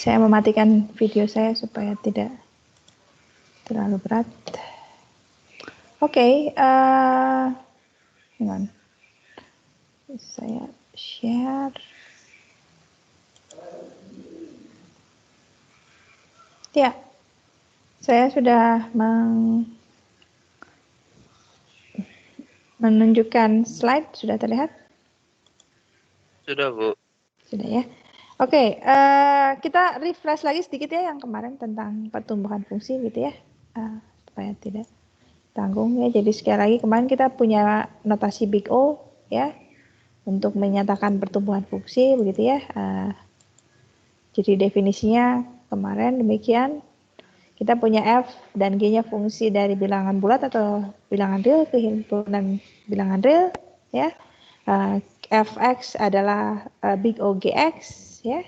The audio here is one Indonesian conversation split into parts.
Saya mematikan video saya supaya tidak terlalu berat. Oke, hang on. Saya share. Ya, saya sudah menunjukkan slide, sudah terlihat? Sudah, Bu. Sudah ya. Oke, kita refresh lagi sedikit ya yang kemarin tentang pertumbuhan fungsi gitu ya, supaya tidak tanggung ya. Jadi sekali lagi kemarin kita punya notasi big O ya untuk menyatakan pertumbuhan fungsi begitu ya. Jadi definisinya kemarin demikian. Kita punya F dan G-nya fungsi dari bilangan bulat atau bilangan real ke himpunan bilangan real ya. Fx adalah big O Gx ya.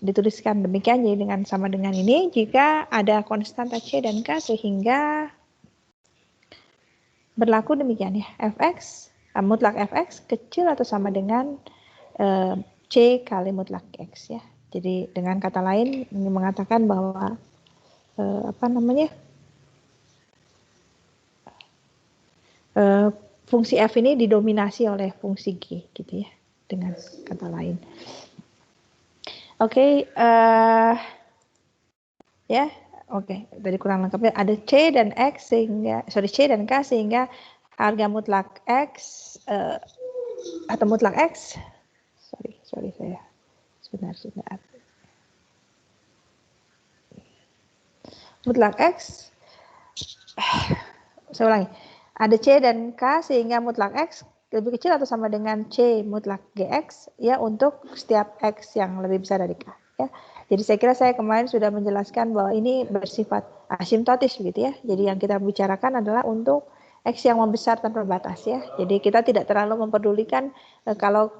Dituliskan demikian jadi dengan sama dengan ini jika ada konstanta C dan K sehingga berlaku demikian ya. Fx mutlak Fx kecil atau sama dengan C kali mutlak X ya. Jadi dengan kata lain ini mengatakan bahwa fungsi f ini didominasi oleh fungsi g gitu ya, dengan kata lain. Oke, ya, oke. Dari kurang lengkapnya ada c dan x sehingga c dan k sehingga harga mutlak x atau mutlak x. Sorry saya sebentar. Mutlak X, saya ulangi, ada C dan K sehingga mutlak X lebih kecil atau sama dengan C mutlak GX ya untuk setiap X yang lebih besar dari K ya. Jadi saya kira saya kemarin sudah menjelaskan bahwa ini bersifat asimptotis begitu ya. Jadi yang kita bicarakan adalah untuk X yang membesar tanpa batas ya. Jadi kita tidak terlalu memperdulikan kalau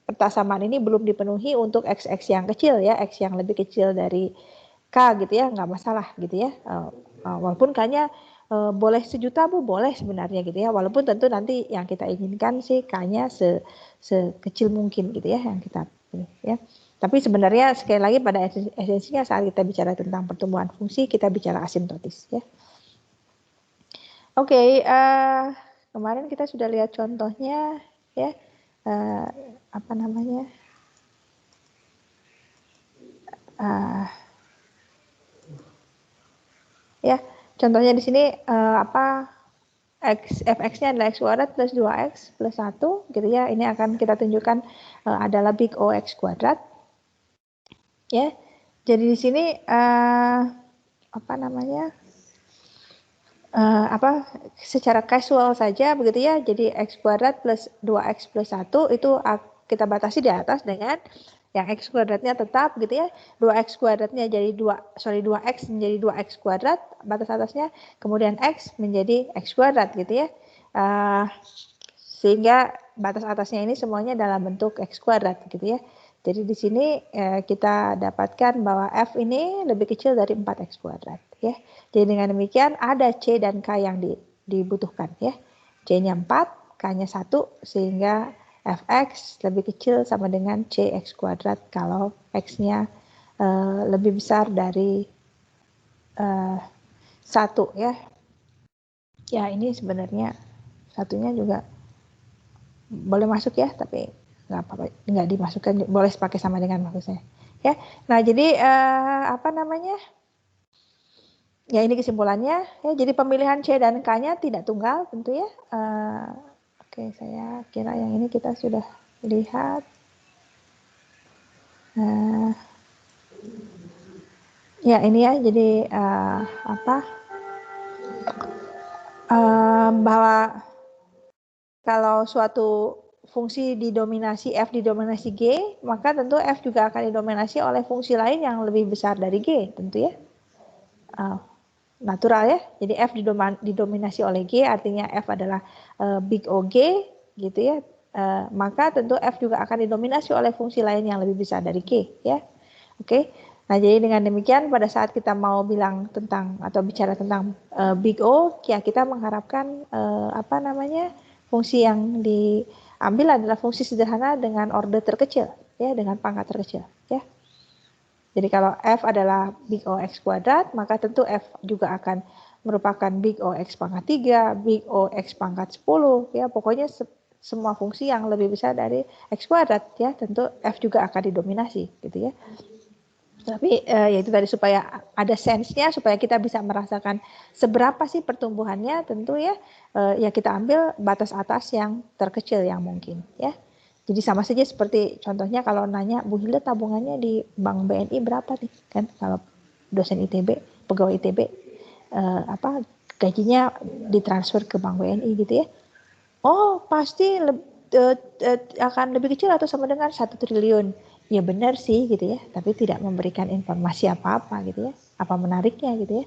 pertasamaan ini belum dipenuhi untuk X yang kecil ya, X yang lebih kecil dari K gitu ya, nggak masalah gitu ya. Walaupun K-nya boleh sejuta Bu, boleh sebenarnya gitu ya. Walaupun tentu nanti yang kita inginkan sih K-nya sekecil mungkin gitu ya yang kita pilih ya. Tapi sebenarnya sekali lagi pada esensinya saat kita bicara tentang pertumbuhan fungsi kita bicara asimptotis ya. Oke, kemarin kita sudah lihat contohnya ya. Ya, contohnya di sini fx-nya adalah x kuadrat plus 2x plus 1 gitu ya. Ini akan kita tunjukkan adalah big O x kuadrat. Ya. Jadi di sini secara casual saja begitu ya. Jadi x kuadrat plus 2x plus 1 itu kita batasi di atas dengan yang x kuadratnya tetap gitu ya. 2x kuadratnya jadi 2x menjadi 2x kuadrat batas atasnya, kemudian x menjadi x kuadrat gitu ya. Sehingga batas atasnya ini semuanya dalam bentuk x kuadrat gitu ya. Jadi di sini kita dapatkan bahwa f ini lebih kecil dari 4x kuadrat ya. Jadi dengan demikian ada c dan k yang dibutuhkan ya. C-nya 4, k-nya 1 sehingga fx lebih kecil sama dengan cx kuadrat kalau x-nya lebih besar dari 1 ya. Ya ini sebenarnya satunya juga boleh masuk ya, tapi nggak apa-apa, nggak dimasukkan, boleh pakai sama dengan maksud saya. Ya, nah jadi ya ini kesimpulannya ya. Jadi pemilihan C dan K-nya tidak tunggal tentu ya. Oke, saya kira yang ini kita sudah lihat. Ya ini ya, jadi bahwa kalau suatu fungsi didominasi F didominasi G, maka tentu F juga akan didominasi oleh fungsi lain yang lebih besar dari G tentu ya. Natural ya. Jadi F didominasi oleh G artinya F adalah big O G gitu ya. Maka tentu F juga akan didominasi oleh fungsi lain yang lebih besar dari G ya. Oke. Nah, jadi dengan demikian pada saat kita mau bilang tentang atau bicara tentang big O, ya kita mengharapkan fungsi yang diambil adalah fungsi sederhana dengan order terkecil ya, dengan pangkat terkecil, ya. Jadi kalau F adalah big O X kuadrat, maka tentu F juga akan merupakan big O X pangkat 3, big O X pangkat 10, ya, pokoknya semua fungsi yang lebih besar dari X kuadrat, ya, tentu F juga akan didominasi, gitu ya. Tapi ya itu tadi supaya ada sense-nya, supaya kita bisa merasakan seberapa sih pertumbuhannya, tentu ya, ya kita ambil batas atas yang terkecil yang mungkin, ya. Jadi sama saja seperti contohnya kalau nanya, Bu Hilda tabungannya di Bank BNI berapa nih, kan? Kalau dosen ITB, pegawai ITB, gajinya ditransfer ke Bank BNI gitu ya. Oh pasti akan lebih kecil atau sama dengan 1 triliun. Ya benar sih gitu ya, tapi tidak memberikan informasi apa-apa gitu ya. Apa menariknya gitu ya,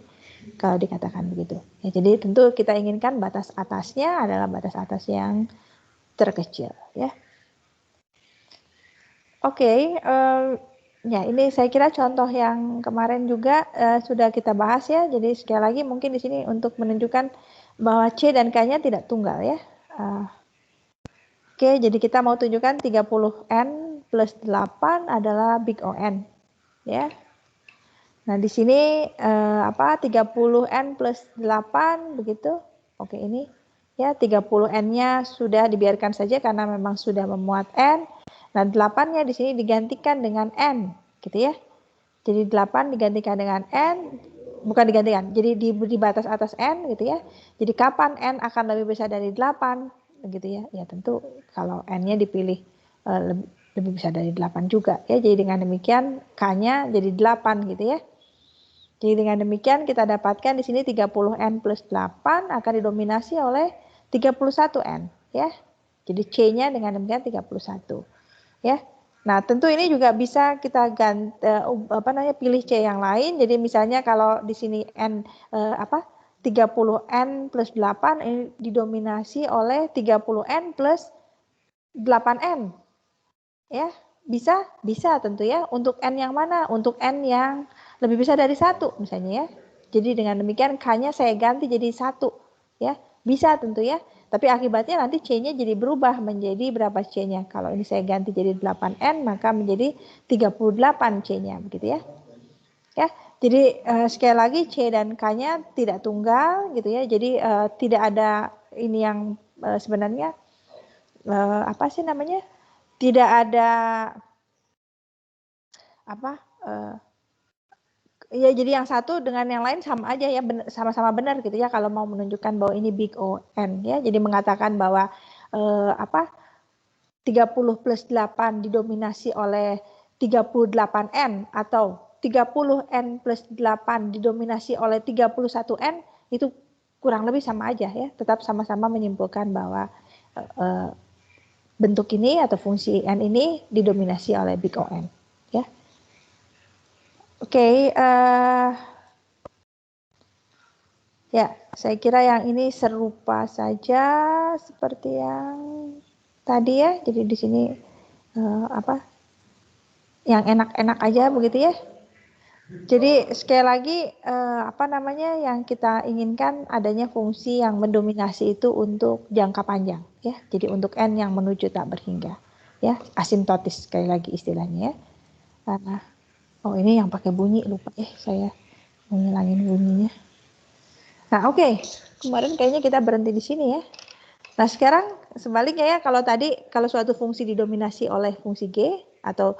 kalau dikatakan begitu. Ya, jadi tentu kita inginkan batas atasnya adalah batas atas yang terkecil ya. Oke, ya ini saya kira contoh yang kemarin juga sudah kita bahas ya. Jadi sekali lagi mungkin di sini untuk menunjukkan bahwa C dan K-nya tidak tunggal ya. Oke, jadi kita mau tunjukkan 30N plus 8 adalah big ON. Ya. Nah, di sini 30N plus 8 begitu. Oke, ini ya 30N-nya sudah dibiarkan saja karena memang sudah memuat N. Nah, 8-nya di sini digantikan dengan N, gitu ya. Jadi 8 digantikan dengan N, bukan digantikan, jadi di batas atas N gitu ya. Jadi kapan N akan lebih besar dari 8? Gitu ya. Ya tentu kalau N-nya dipilih lebih besar dari 8 juga ya. Jadi dengan demikian K-nya jadi 8 gitu ya. Jadi dengan demikian kita dapatkan di sini 30N plus 8 akan didominasi oleh 31N ya. Jadi C-nya dengan demikian 31 ya. Nah, tentu ini juga bisa kita pilih C yang lain. Jadi misalnya kalau di sini N 30N plus 8 ini didominasi oleh 30N plus 8N. Ya, bisa tentu ya. Untuk N yang mana? Untuk N yang lebih besar dari 1 misalnya ya. Jadi dengan demikian K-nya saya ganti jadi 1 ya. Bisa tentu ya. Tapi akibatnya nanti C-nya jadi berubah menjadi berapa C-nya. Kalau ini saya ganti jadi 8N maka menjadi 38 C-nya begitu ya. Ya, jadi sekali lagi C dan K-nya tidak tunggal gitu ya. Jadi tidak ada ini yang sebenarnya tidak ada ya, jadi yang satu dengan yang lain sama aja ya, sama-sama benar gitu ya kalau mau menunjukkan bahwa ini big O N ya. Jadi mengatakan bahwa 30 plus 8 didominasi oleh 38N atau 30N plus 8 didominasi oleh 31N itu kurang lebih sama aja ya. Tetap sama-sama menyimpulkan bahwa bentuk ini atau fungsi N ini didominasi oleh big O N ya. Oke, ya, saya kira yang ini serupa saja seperti yang tadi ya. Jadi di sini yang enak-enak aja begitu ya. Jadi sekali lagi yang kita inginkan adanya fungsi yang mendominasi itu untuk jangka panjang ya. Jadi untuk N yang menuju tak berhingga ya, asimptotis sekali lagi istilahnya ya. Oh ini yang pakai bunyi lupa saya mau ngilangin bunyinya. Nah oke, kemarin kayaknya kita berhenti di sini ya. Nah sekarang sebaliknya ya, kalau suatu fungsi didominasi oleh fungsi G atau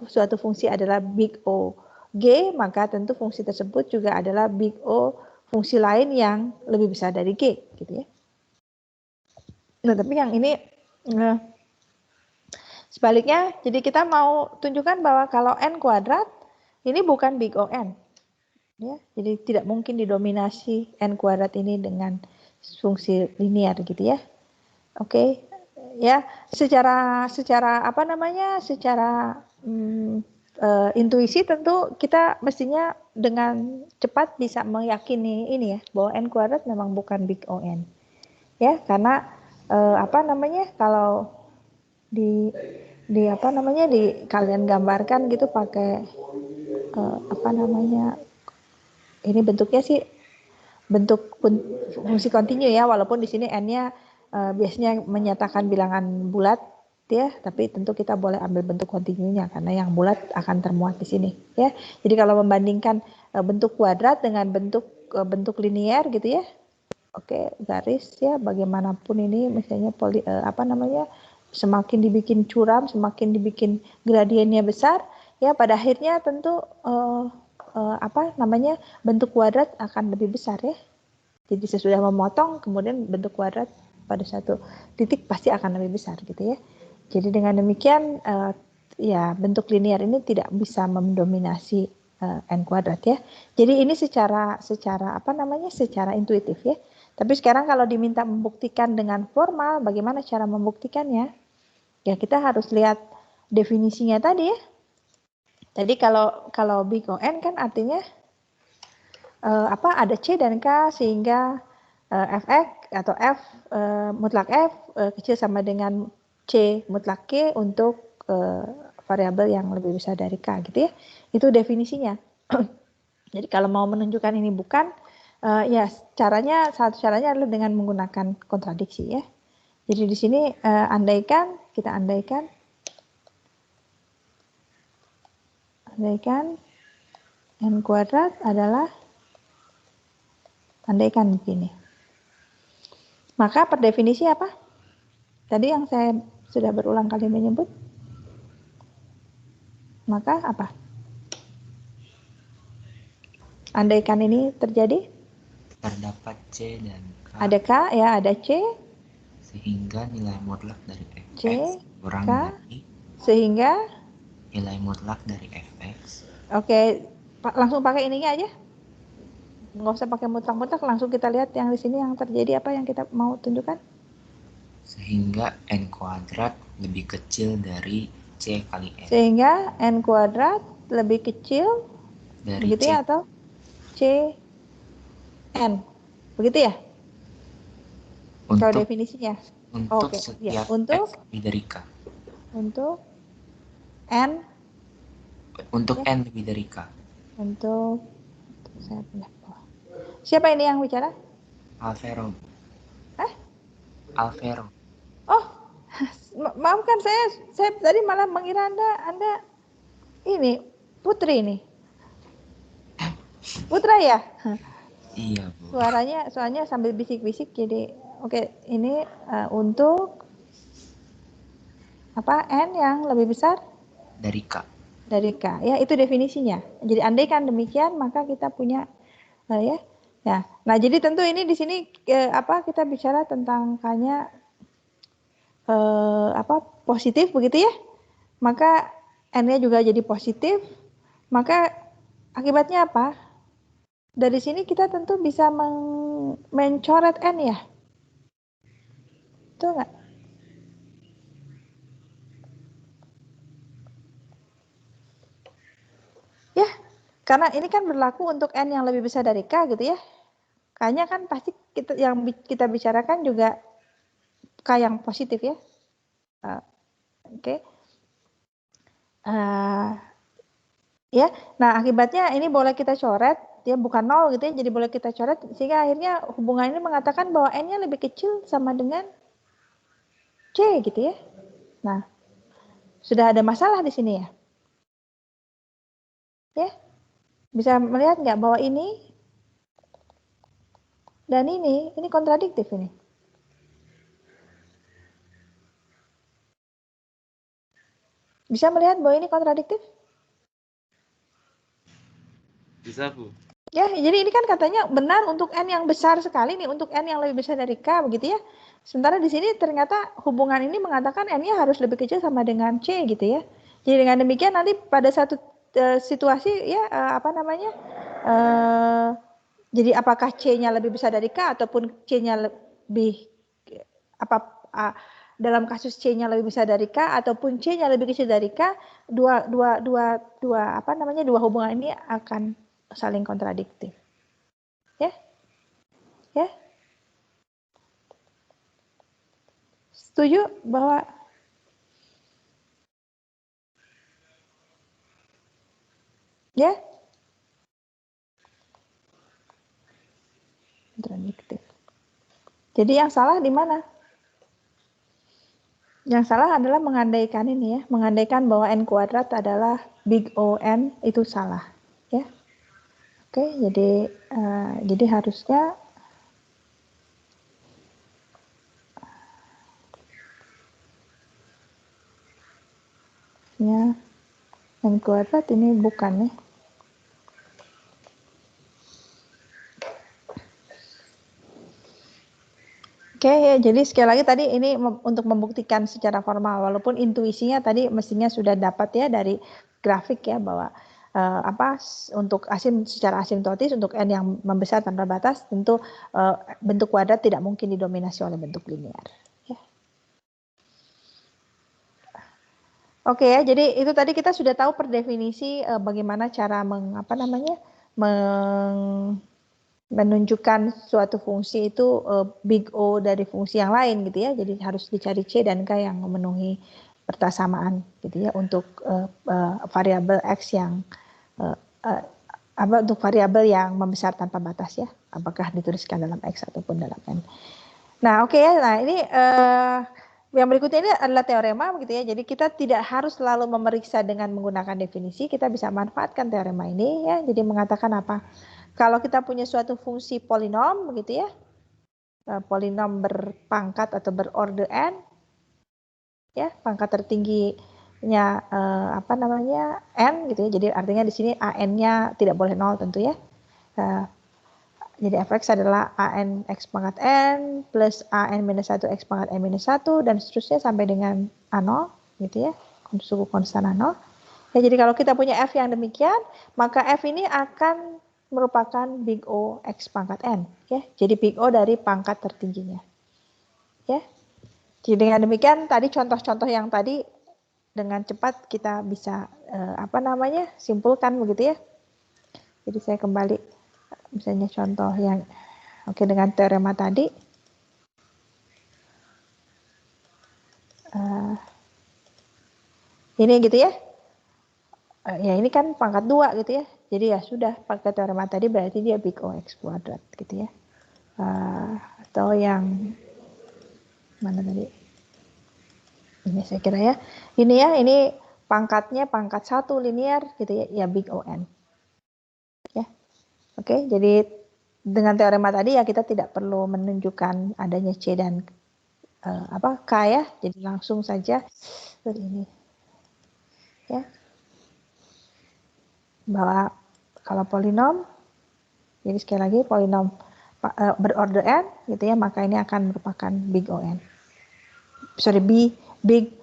suatu fungsi adalah big O G, maka tentu fungsi tersebut juga adalah big O fungsi lain yang lebih besar dari G gitu ya. Nah tapi yang ini sebaliknya, jadi kita mau tunjukkan bahwa kalau N kuadrat ini bukan big O N ya, jadi tidak mungkin didominasi N kuadrat ini dengan fungsi linear gitu ya. Oke, ya secara intuisi tentu kita mestinya dengan cepat bisa meyakini ini ya bahwa N kuadrat memang bukan big O N ya, karena kalau di kalian gambarkan gitu pakai ini bentuknya sih bentuk fungsi kontinu ya, walaupun di sini N-nya biasanya menyatakan bilangan bulat gitu ya. Tapi tentu kita boleh ambil bentuk kontinunya karena yang bulat akan termuat di sini ya. Jadi kalau membandingkan bentuk kuadrat dengan bentuk linier gitu ya. Oke, garis ya, bagaimanapun ini misalnya semakin dibikin curam, semakin dibikin gradiennya besar, ya pada akhirnya tentu bentuk kuadrat akan lebih besar ya. Jadi sesudah memotong, kemudian bentuk kuadrat pada satu titik pasti akan lebih besar gitu ya. Jadi dengan demikian ya bentuk linear ini tidak bisa mendominasi n kuadrat ya. Jadi ini secara intuitif ya. Tapi sekarang kalau diminta membuktikan dengan formal, bagaimana cara membuktikannya? Ya kita harus lihat definisinya tadi ya. Jadi kalau big O n kan artinya ada C dan K sehingga Fx atau F mutlak F kecil sama dengan C mutlak K untuk variabel yang lebih besar dari K gitu ya. Itu definisinya. Jadi kalau mau menunjukkan ini bukan, ya satu caranya adalah dengan menggunakan kontradiksi ya. Jadi di sini kita andaikan n kuadrat adalah andaikan begini. Maka per definisi apa? Tadi yang saya sudah berulang kali menyebut. Maka apa? Andaikan ini terjadi? Terdapat C dan K. Ada K ya, ada C. Sehingga nilai mutlak dari Fx C, kurang K, dari sehingga nilai mutlak dari Fx. Oke, langsung pakai ininya aja. Nggak usah pakai mutlak-mutlak, langsung kita lihat yang di sini yang terjadi apa yang kita mau tunjukkan. Sehingga n kuadrat lebih kecil dari C kali n. Sehingga n kuadrat lebih kecil Dari begitu C. ya, atau C n. Begitu ya? Kalau definisinya. Untuk Oke, ya. setiap Untuk X lebih dari K. Untuk n. Untuk Ya. N lebih dari K. Untuk saya pindah bawah. Siapa ini yang bicara? Alvero. Eh? Alvero. Oh, maafkan saya tadi malah mengira Anda ini Putri ini. Putra ya? Iya, Bu. Soalnya sambil bisik-bisik jadi oke, ini untuk n yang lebih besar Dari K. dari K. Ya, itu definisinya. Jadi andaikan demikian maka kita punya ya. Nah, jadi tentu ini di sini kita bicara tentang K-nya positif begitu ya. Maka n-nya juga jadi positif. Maka akibatnya apa? Dari sini kita tentu bisa mencoret n ya. Betul nggak? Ya, karena ini kan berlaku untuk n yang lebih besar dari K gitu ya. K-nya kan pasti yang kita bicarakan juga K yang positif ya. Oke. Ya, nah akibatnya ini boleh kita coret, ya bukan 0 gitu ya, jadi boleh kita coret sehingga akhirnya hubungan ini mengatakan bahwa n-nya lebih kecil sama dengan C gitu ya. Nah, sudah ada masalah di sini ya. Ya, bisa melihat nggak bahwa ini dan ini kontradiktif ini. Bisa melihat bahwa ini kontradiktif? Bisa, Bu. Ya, jadi ini kan katanya benar untuk n yang besar sekali nih, untuk n yang lebih besar dari K begitu ya. Sementara di sini ternyata hubungan ini mengatakan n-nya harus lebih kecil sama dengan C gitu ya. Jadi dengan demikian nanti pada satu situasi ya jadi apakah C-nya lebih besar dari K ataupun C-nya lebih dalam kasus C-nya lebih besar dari K ataupun C-nya lebih kecil dari K, dua hubungan ini akan saling kontradiktif. Ya? Ya? Setuju bahwa ya? Kontradiktif. Jadi yang salah di mana? Yang salah adalah mengandaikan ini ya, mengandaikan bahwa n kuadrat adalah big O n itu salah ya. Oke, jadi harusnya ya n kuadrat ini bukan nih. Oke ya, jadi sekali lagi tadi ini untuk membuktikan secara formal, walaupun intuisinya tadi mestinya sudah dapat ya dari grafik ya bahwa untuk secara asimptotis untuk n yang membesar tanpa batas tentu bentuk kuadrat tidak mungkin didominasi oleh bentuk linear. Ya. Oke ya, jadi itu tadi kita sudah tahu per definisi bagaimana cara menunjukkan suatu fungsi itu big O dari fungsi yang lain gitu ya. Jadi harus dicari C dan K yang memenuhi persamaan gitu ya untuk variabel X yang untuk variabel yang membesar tanpa batas ya. Apakah dituliskan dalam X ataupun dalam N. Nah, oke ya. Nah, ini yang berikutnya ini adalah teorema begitu ya. Jadi kita tidak harus selalu memeriksa dengan menggunakan definisi, kita bisa manfaatkan teorema ini ya. Jadi mengatakan apa? Kalau kita punya suatu fungsi polinom begitu ya, polinom berpangkat atau berorder n, ya pangkat tertingginya n gitu ya. Jadi artinya di sini an-nya tidak boleh 0 tentu ya. Jadi fx adalah an x pangkat n plus an minus 1 x pangkat n minus 1 dan seterusnya sampai dengan a0 gitu ya, suku konstan a0. Ya, jadi kalau kita punya f yang demikian, maka f ini akan merupakan big O x pangkat n ya. Jadi big O dari pangkat tertingginya. Ya. Jadi dengan demikian tadi contoh-contoh yang tadi dengan cepat kita bisa simpulkan begitu ya. Jadi saya kembali misalnya contoh yang dengan teorema tadi ini gitu ya. Ya ini kan pangkat 2 gitu ya. Jadi ya sudah pakai teorema tadi berarti dia big O x kuadrat gitu ya. Atau yang mana tadi? Ini saya kira ya. Ini pangkatnya pangkat 1 linear gitu ya big O n. Ya. Oke, jadi dengan teorema tadi ya kita tidak perlu menunjukkan adanya C dan K ya. Jadi langsung saja seperti ini. Ya. Bahwa kalau polinom, jadi sekali lagi polinom berorder n gitu ya, maka ini akan merupakan big O n. Sorry, big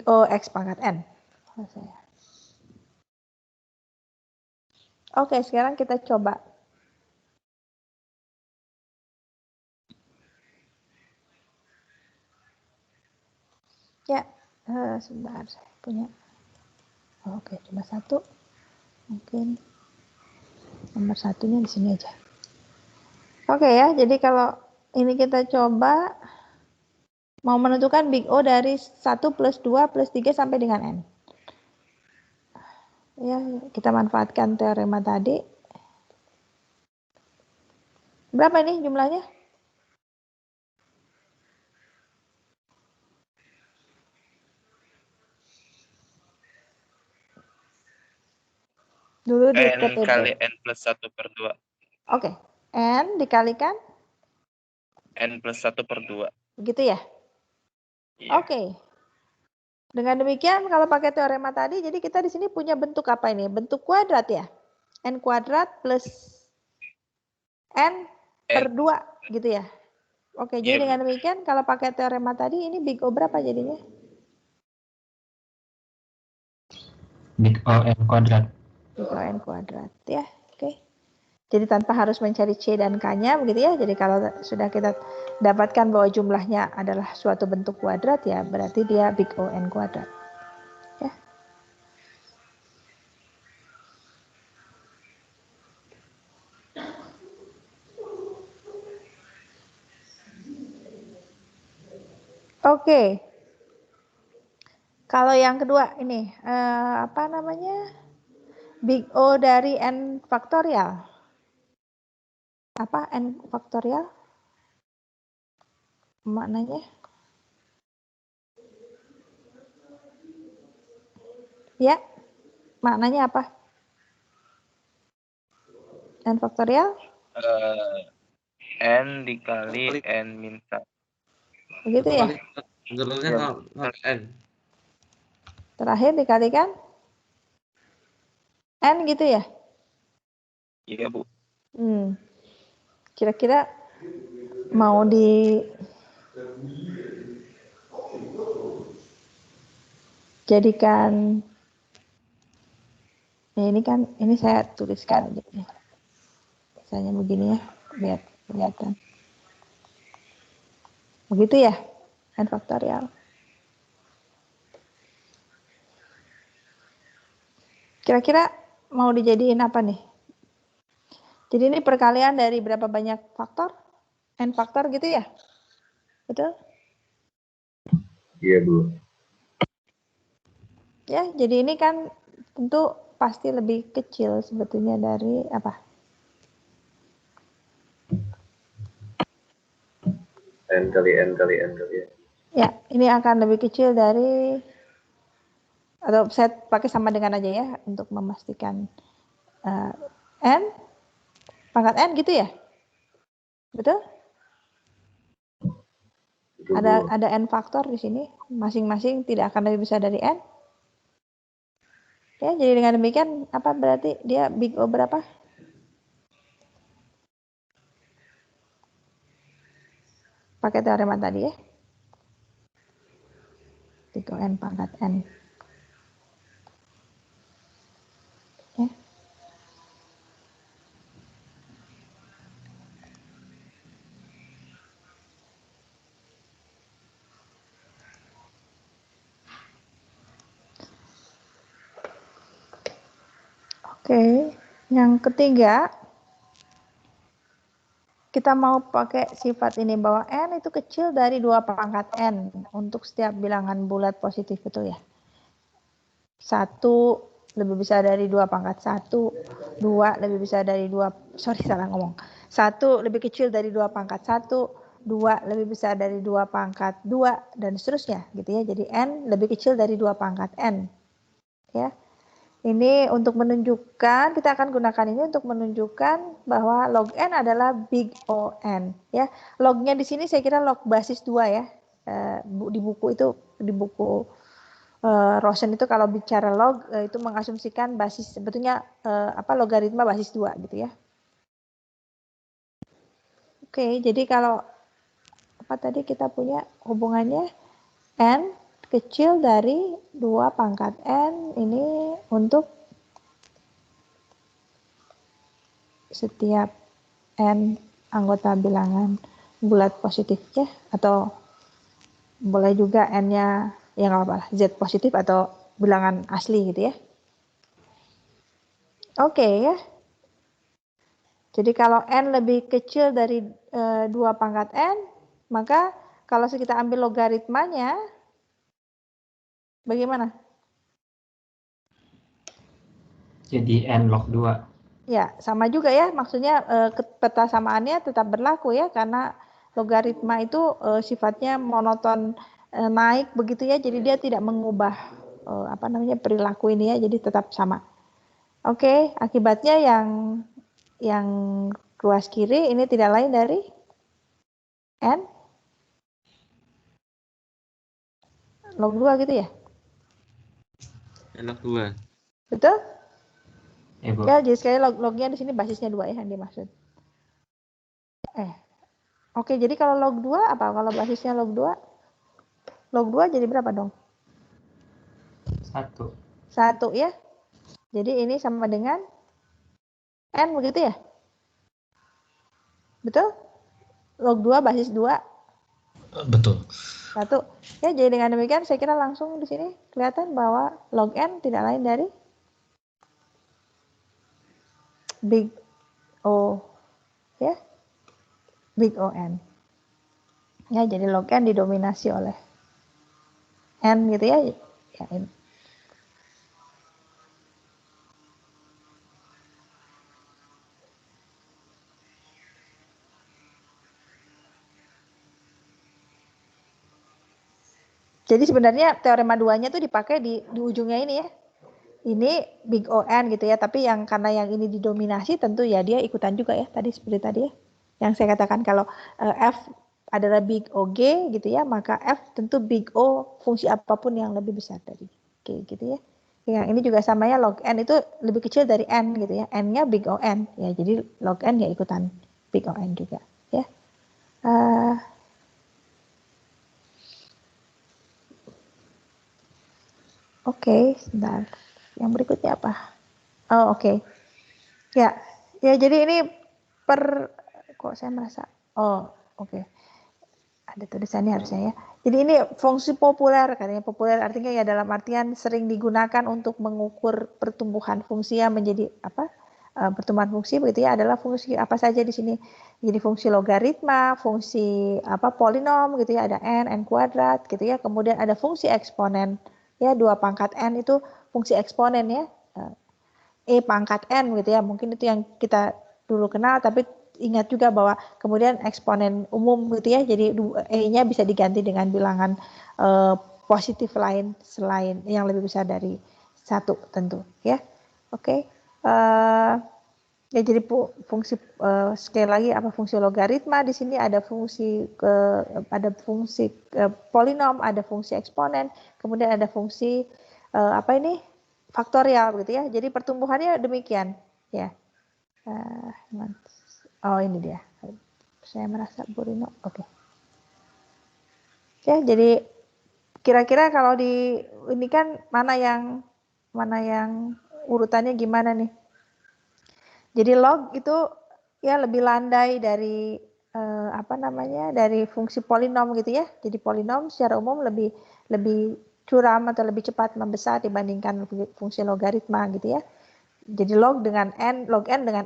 O x pangkat n. Oke, sekarang kita coba. Ya, sebentar saya punya. Oke, cuma satu. Mungkin nomor satunya di sini aja. Oke ya, jadi kalau ini kita coba mau menentukan big O dari 1 plus 2 plus 3 sampai dengan N. Ya, kita manfaatkan teorema tadi. Berapa ini jumlahnya? Dulu di N KTB. kali N plus 1 per 2. Oke, N dikalikan? N plus 1 per 2. Begitu ya? Iya. Oke. Dengan demikian kalau pakai teorema tadi, jadi kita di sini punya bentuk apa ini? Bentuk kuadrat ya? N kuadrat plus N per 2 gitu ya? Oke, jadi dengan demikian kalau pakai teorema tadi ini big O berapa jadinya? Big O n kuadrat. Big O n kuadrat ya. Oke. Jadi tanpa harus mencari C dan K-nya begitu ya. Jadi kalau sudah kita dapatkan bahwa jumlahnya adalah suatu bentuk kuadrat ya, berarti dia big O n kuadrat. Ya. Oke. Kalau yang kedua ini big O dari n faktorial. Apa n faktorial? Maknanya? Ya, maknanya apa? N faktorial? N dikali N min 1. Begitu ya? Gerulnya Ya. not N. Terakhir dikalikan N gitu ya? Iya, Bu. Kira-kira mau dijadikan, ya ini kan, ini saya tuliskan aja nih. Misalnya begini ya, biar kelihatan. Begitu ya, N faktorial. Kira-kira mau dijadiin apa nih? Jadi ini perkalian dari berapa banyak faktor? N faktor gitu ya? Betul? Iya, Bu. Ya, jadi ini kan tentu pasti lebih kecil sebetulnya dari apa? N kali N kali N kali N. Ya, ini akan lebih kecil dari, atau saya pakai sama dengan aja ya untuk memastikan N pangkat N gitu ya? Betul? Betul, Bu. Ada N faktor di sini, masing-masing tidak akan lebih besar dari N. Ya, jadi dengan demikian apa berarti dia big O berapa? Pakai teorema tadi ya. Big O N pangkat N. Ya. Oke, yang ketiga, kita mau pakai sifat ini bahwa N itu kecil dari 2 pangkat N untuk setiap bilangan bulat positif, betul ya? 1 lebih besar dari 2 pangkat 1, 2 lebih besar dari 2, salah ngomong. 1 lebih kecil dari 2 pangkat 1, 2 lebih besar dari 2 pangkat 2, dan seterusnya gitu ya. Jadi N lebih kecil dari 2 pangkat N. Ya. Ini untuk menunjukkan, kita akan gunakan ini untuk menunjukkan bahwa log N adalah big O N. Ya. Lognya di sini saya kira log basis 2 ya. Di buku itu, di buku Rosen itu kalau bicara log itu mengasumsikan basis, sebetulnya logaritma basis 2 gitu ya. Oke, jadi kalau apa tadi kita punya hubungannya N kecil dari 2 pangkat N ini untuk setiap N anggota bilangan bulat positif ya, atau boleh juga N-nya ya nggak apa-apa, Z positif atau bilangan asli gitu ya. Oke ya. Jadi kalau N lebih kecil dari 2 pangkat N, maka kalau kita ambil logaritmanya, bagaimana? Jadi N log 2. Ya, sama juga ya, maksudnya peta samaannya tetap berlaku ya, karena logaritma itu sifatnya monoton naik begitu ya, jadi dia tidak mengubah perilaku ini ya, jadi tetap sama. Oke, akibatnya yang ruas kiri ini tidak lain dari N log 2 gitu ya? N log 2. Betul? Bu. Ya, jadi sekali lognya di sini basisnya 2 ya yang dimaksud. Oke, jadi kalau log 2 apa? Kalau basisnya log 2? Log 2 jadi berapa dong? 1. 1 ya. Jadi ini sama dengan N begitu ya? Betul? Log 2 basis 2. Betul. 1. Ya, jadi dengan demikian saya kira langsung di sini kelihatan bahwa log N tidak lain dari big O ya. Big O N. Ya, jadi log N didominasi oleh N gitu ya. Ya ini. Jadi sebenarnya teorema 2-nya tuh dipakai di ujungnya ini ya. ini big O N gitu ya, tapi karena yang ini didominasi tentu ya dia ikutan juga ya, tadi seperti tadi ya. Yang saya katakan kalau F adalah big O G gitu ya, maka F tentu big O fungsi apapun yang lebih besar dari G gitu ya. Yang ini juga sama ya, log N itu lebih kecil dari N gitu ya, N-nya big O N ya, jadi log N ya ikutan big O N juga ya. Oke, sebentar. Yang berikutnya apa? Oh, oke. Ya, jadi ini kok saya merasa, oh, oke. Ada tulisannya harusnya ya. Jadi ini fungsi populer, katanya populer artinya ya dalam artian sering digunakan untuk mengukur pertumbuhan fungsi yang menjadi apa? Pertumbuhan fungsi begitu ya, adalah fungsi apa saja di sini. Jadi fungsi logaritma, fungsi polinom gitu ya, ada n kuadrat gitu ya. Kemudian ada fungsi eksponen ya, 2 pangkat n itu fungsi eksponen ya. E pangkat n gitu ya, mungkin itu yang kita dulu kenal, tapi ingat juga bahwa kemudian eksponen umum gitu ya, jadi E-nya bisa diganti dengan bilangan positif lain selain yang lebih besar dari 1 tentu ya. Oke. Ya jadi fungsi sekali lagi apa fungsi logaritma di sini ada fungsi polinom, ada fungsi eksponen, kemudian ada fungsi faktorial gitu ya. Jadi pertumbuhannya demikian ya. Oh ini dia. Saya merasa Burino. Oke. Ya jadi kira-kira kalau ini kan mana yang urutannya gimana nih? Jadi log itu ya lebih landai dari dari fungsi polinom gitu ya. Jadi polinom secara umum lebih curam atau lebih cepat membesar dibandingkan fungsi logaritma gitu ya. Jadi log n dengan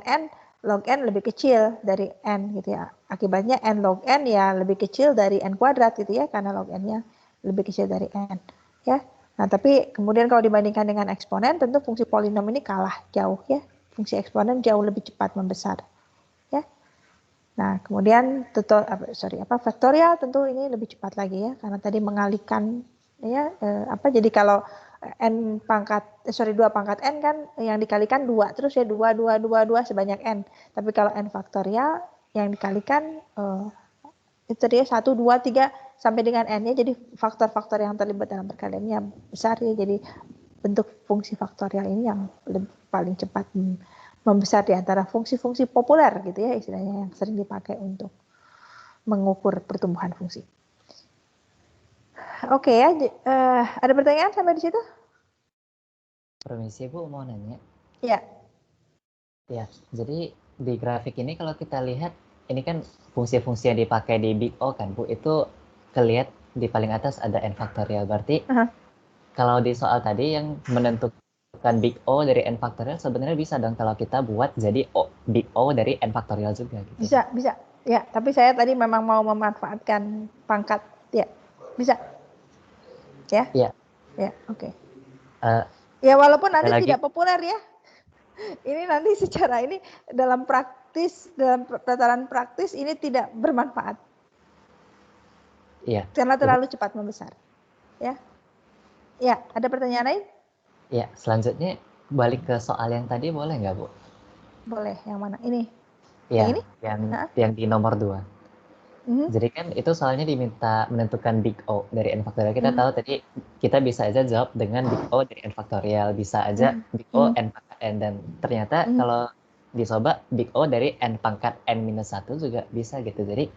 n, log n lebih kecil dari n gitu ya. Akibatnya n log n ya lebih kecil dari n kuadrat gitu ya, karena log n-nya lebih kecil dari n ya. Nah, tapi kemudian kalau dibandingkan dengan eksponen tentu fungsi polinom ini kalah jauh ya. Fungsi eksponen jauh lebih cepat membesar ya. Nah, kemudian faktorial tentu ini lebih cepat lagi ya, karena tadi mengalihkan ya jadi kalau 2 pangkat n kan yang dikalikan 2 terus ya 2 sebanyak n. Tapi kalau n faktorial yang dikalikan itu dia 1 2 3 sampai dengan n ya. Jadi faktor-faktor yang terlibat dalam perkaliannya besar ya. Jadi bentuk fungsi faktorial ini yang paling cepat membesar di antara fungsi-fungsi populer gitu ya, istilahnya yang sering dipakai untuk mengukur pertumbuhan fungsi. Oke ya, ada pertanyaan sampai di situ? Permisi Bu, mau nanya. Ya. Ya, jadi di grafik ini kalau kita lihat, ini kan fungsi-fungsi yang dipakai di Big O kan Bu, itu kelihatan di paling atas ada n faktorial. Berarti kalau di soal tadi yang menentukan Big O dari n faktorial sebenarnya bisa dong kalau kita buat jadi Big O dari n faktorial juga gitu. Bisa. Ya, tapi saya tadi memang mau memanfaatkan pangkat ya. Bisa. Ya? Iya. Ya, oke. Ya walaupun nanti lagi, tidak populer ya. Ini nanti secara ini dalam tataran praktis ini tidak bermanfaat. Iya. Karena terlalu cepat membesar. Ya. Ya, ada pertanyaan lain? Ya, selanjutnya balik ke soal yang tadi boleh nggak Bu? Boleh, yang mana? Ini? Ya, yang ini? Yang di nomor 2. Jadi kan itu soalnya diminta menentukan Big O dari n faktorial. Kita tahu tadi kita bisa aja jawab dengan Big O dari n faktorial. Bisa aja Big O n pangkat n. Dan ternyata kalau dicoba Big O dari n pangkat n minus 1 juga bisa gitu. Jadi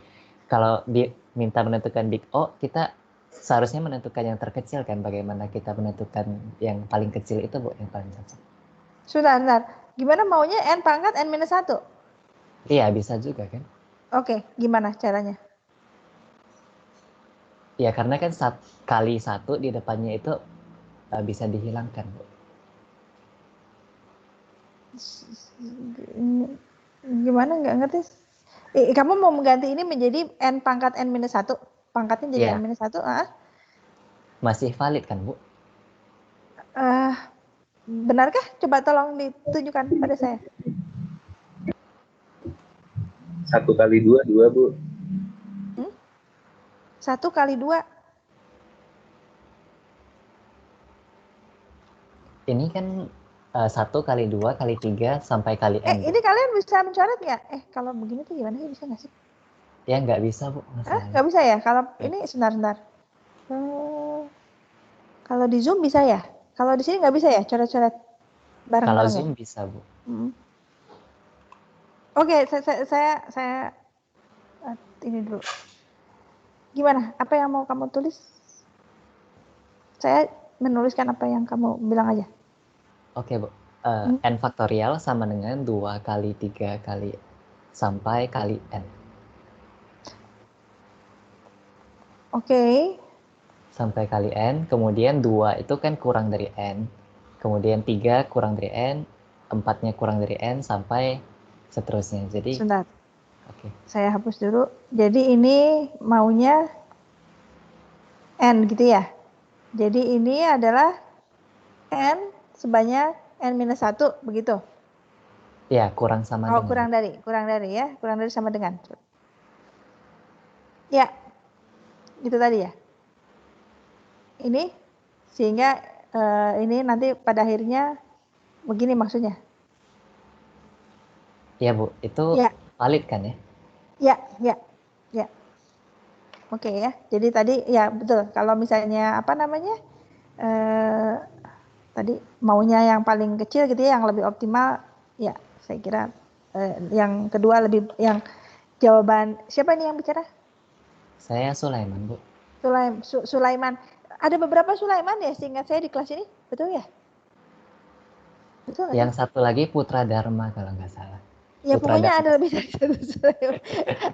kalau diminta menentukan Big O, kita seharusnya menentukan yang terkecil kan. Bagaimana kita menentukan yang paling kecil itu Bu, yang paling cocok. Sebentar. Gimana maunya n pangkat n minus 1? Iya, bisa juga kan. Oke, gimana caranya? Ya, karena kan kali 1 di depannya itu bisa dihilangkan, Bu. Gimana nggak ngerti? Kamu mau mengganti ini menjadi n pangkat n minus 1? Pangkatnya jadi n minus 1? Masih valid kan, Bu? Benarkah? Coba tolong ditunjukkan pada saya. 1 kali 2, 2 Bu. 1 kali 2. Ini kan 1 kali 2 kali 3 sampai kali n. Ini kalian bisa mencoret nggak? Kalau begini tuh gimana sih, bisa nggak sih? Ya nggak bisa Bu, masalahnya. Nggak bisa ya? Kalau ini sebentar. Kalau di Zoom bisa ya? Kalau di sini nggak bisa ya? Coret-coret Kalau bareng-bareng ya? Zoom bisa Bu. Oke, saya ini dulu. Gimana? Apa yang mau kamu tulis? Saya menuliskan apa yang kamu bilang aja. Oke Bu. N faktorial sama dengan 2 kali 3 kali sampai kali n. Oke. Sampai kali n, kemudian 2 itu kan kurang dari n, kemudian 3 kurang dari n, 4-nya kurang dari n, sampai seterusnya. Jadi, Sebentar. oke. Saya hapus dulu. Jadi ini maunya n gitu ya. Jadi ini adalah n sebanyak n-1 begitu. Ya, kurang sama dengan. Kurang dari ya. Kurang dari sama dengan. Ya. Itu tadi ya. Ini sehingga ini nanti pada akhirnya begini maksudnya. Ya Bu, itu Ya. valid kan ya? Ya. Oke ya. Jadi tadi ya betul. Kalau misalnya apa namanya tadi maunya yang paling kecil gitu ya, yang lebih optimal ya. Saya kira yang kedua lebih yang jawaban siapa ini yang bicara? Saya Sulaiman Bu. Sulaiman. Ada beberapa Sulaiman ya seingat saya di kelas ini, betul ya? Betul nggak sih? Yang satu lagi Putra Dharma kalau nggak salah. Ya Putra pokoknya Dharma. ada lebih dari satu Sulaiman.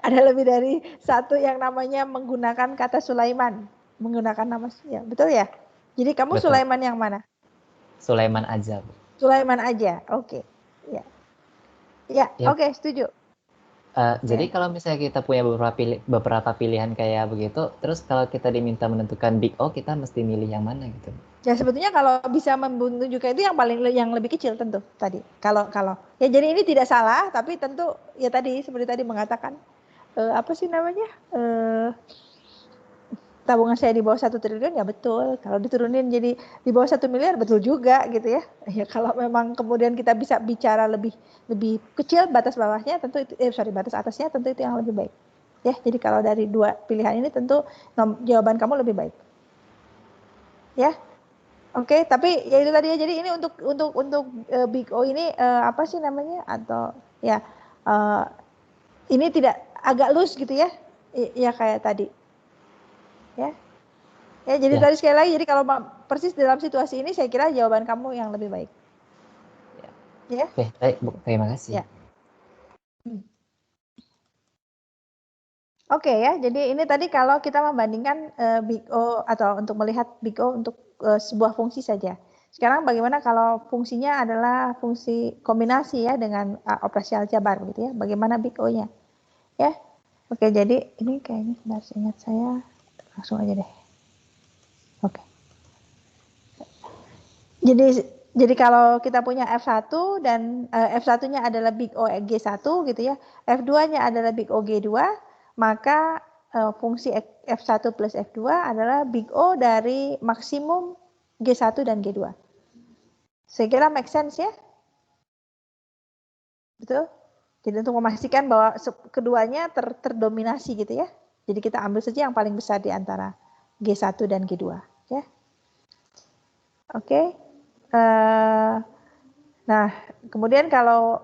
Ada lebih dari satu yang namanya menggunakan kata Sulaiman. Menggunakan nama ya, betul ya? Jadi kamu Betul. Sulaiman yang mana? Sulaiman aja Bu. Sulaiman aja. Oke. Ya. Ya, Ya. oke, setuju. Jadi kalau misalnya kita punya beberapa pilihan kayak begitu, terus kalau kita diminta menentukan big O, kita mesti milih yang mana gitu? Ya sebetulnya kalau bisa menunjukkan itu yang lebih kecil tentu tadi. Kalau ya jadi ini tidak salah, tapi tentu ya tadi seperti tadi mengatakan apa sih namanya tabungan saya di bawah 1 triliun ya betul. Kalau diturunin jadi di bawah 1 miliar betul juga gitu ya. Ya kalau memang kemudian kita bisa bicara lebih kecil batas bawahnya tentu itu batas atasnya tentu itu yang lebih baik. Ya, jadi kalau dari dua pilihan ini tentu jawaban kamu lebih baik. Ya. Oke, tapi ya itu tadi ya. Jadi ini untuk Big O ini apa sih namanya atau ya ini tidak agak loose gitu ya. Ya kayak tadi. Ya. Ya, jadi tadi sekali lagi, jadi kalau persis dalam situasi ini saya kira jawaban kamu yang lebih baik. Ya. Oke, baik Bu, terima kasih. Ya. Oke ya, jadi ini tadi kalau kita membandingkan Big O atau untuk melihat Big O untuk sebuah fungsi saja. Sekarang bagaimana kalau fungsinya adalah fungsi kombinasi ya dengan operasi aljabar gitu ya. Bagaimana Big O-nya? Ya. Oke, jadi ini kayaknya sebentar ingat saya langsung aja deh. Oke. Jadi kalau kita punya F1 dan F1-nya adalah Big O G1 gitu ya. F2-nya adalah Big O G2, maka fungsi F1 plus F2 adalah Big O dari maksimum G1 dan G2. Saya kira make sense ya? Betul? Jadi untuk memastikan bahwa keduanya terdominasi gitu ya. Jadi kita ambil saja yang paling besar di antara G1 dan G2 ya. Oke. Nah, kemudian kalau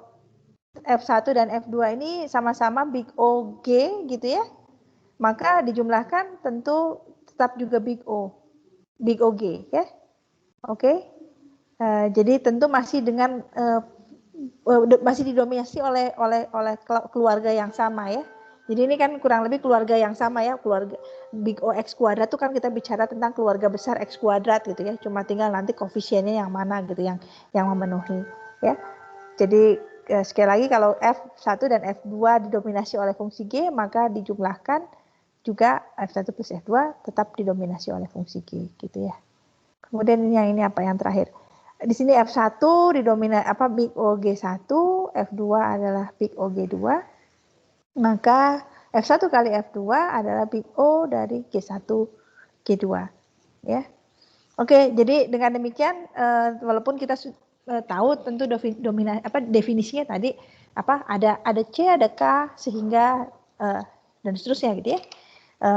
F1 dan F2 ini sama-sama Big O G gitu ya, maka dijumlahkan tentu tetap juga Big O G ya. Oke. Jadi tentu masih dengan masih didominasi oleh keluarga yang sama ya. Jadi ini kan kurang lebih keluarga yang sama ya, keluarga Big O X kuadrat itu kan kita bicara tentang keluarga besar X kuadrat gitu ya. Cuma tinggal nanti koefisiennya yang mana gitu yang memenuhi ya. Jadi sekali lagi kalau F1 dan F2 didominasi oleh fungsi G, maka dijumlahkan juga F1 plus F2 tetap didominasi oleh fungsi G gitu ya. Kemudian yang ini apa yang terakhir? Di sini F1 didominasi Big O G1, F2 adalah Big O G2. Maka F1 kali F2 adalah Big O dari G1 G2 ya. Oke, jadi dengan demikian walaupun kita tahu tentu definisinya tadi ada C, ada K sehingga dan seterusnya gitu ya.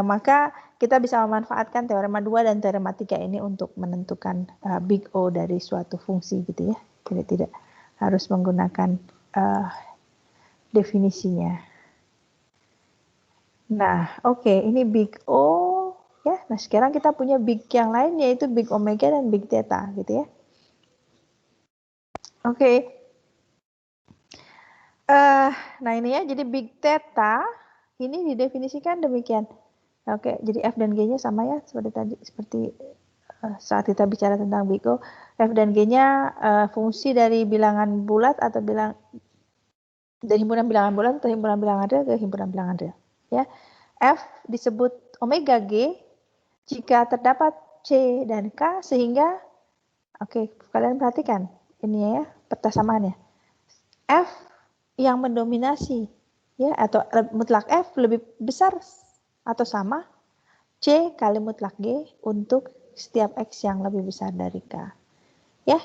Maka kita bisa memanfaatkan teorema 2 dan teorema 3 ini untuk menentukan big O dari suatu fungsi gitu ya. Jadi tidak harus menggunakan definisinya. Nah, oke, ini big O ya. Nah, sekarang kita punya big yang lain yaitu big omega dan big theta gitu ya. Oke. Nah ini ya, jadi big theta ini didefinisikan demikian. Oke, jadi F dan G-nya sama ya seperti tadi, seperti saat kita bicara tentang big O. F dan G-nya fungsi dari bilangan bulat atau dari himpunan bilangan bulat atau himpunan bilangan real ke himpunan bilangan real. Ya, F disebut omega G jika terdapat C dan K sehingga, oke, kalian perhatikan ini ya pertasamaannya. F yang mendominasi ya atau mutlak F lebih besar atau sama C kali mutlak G untuk setiap X yang lebih besar dari K. Ya.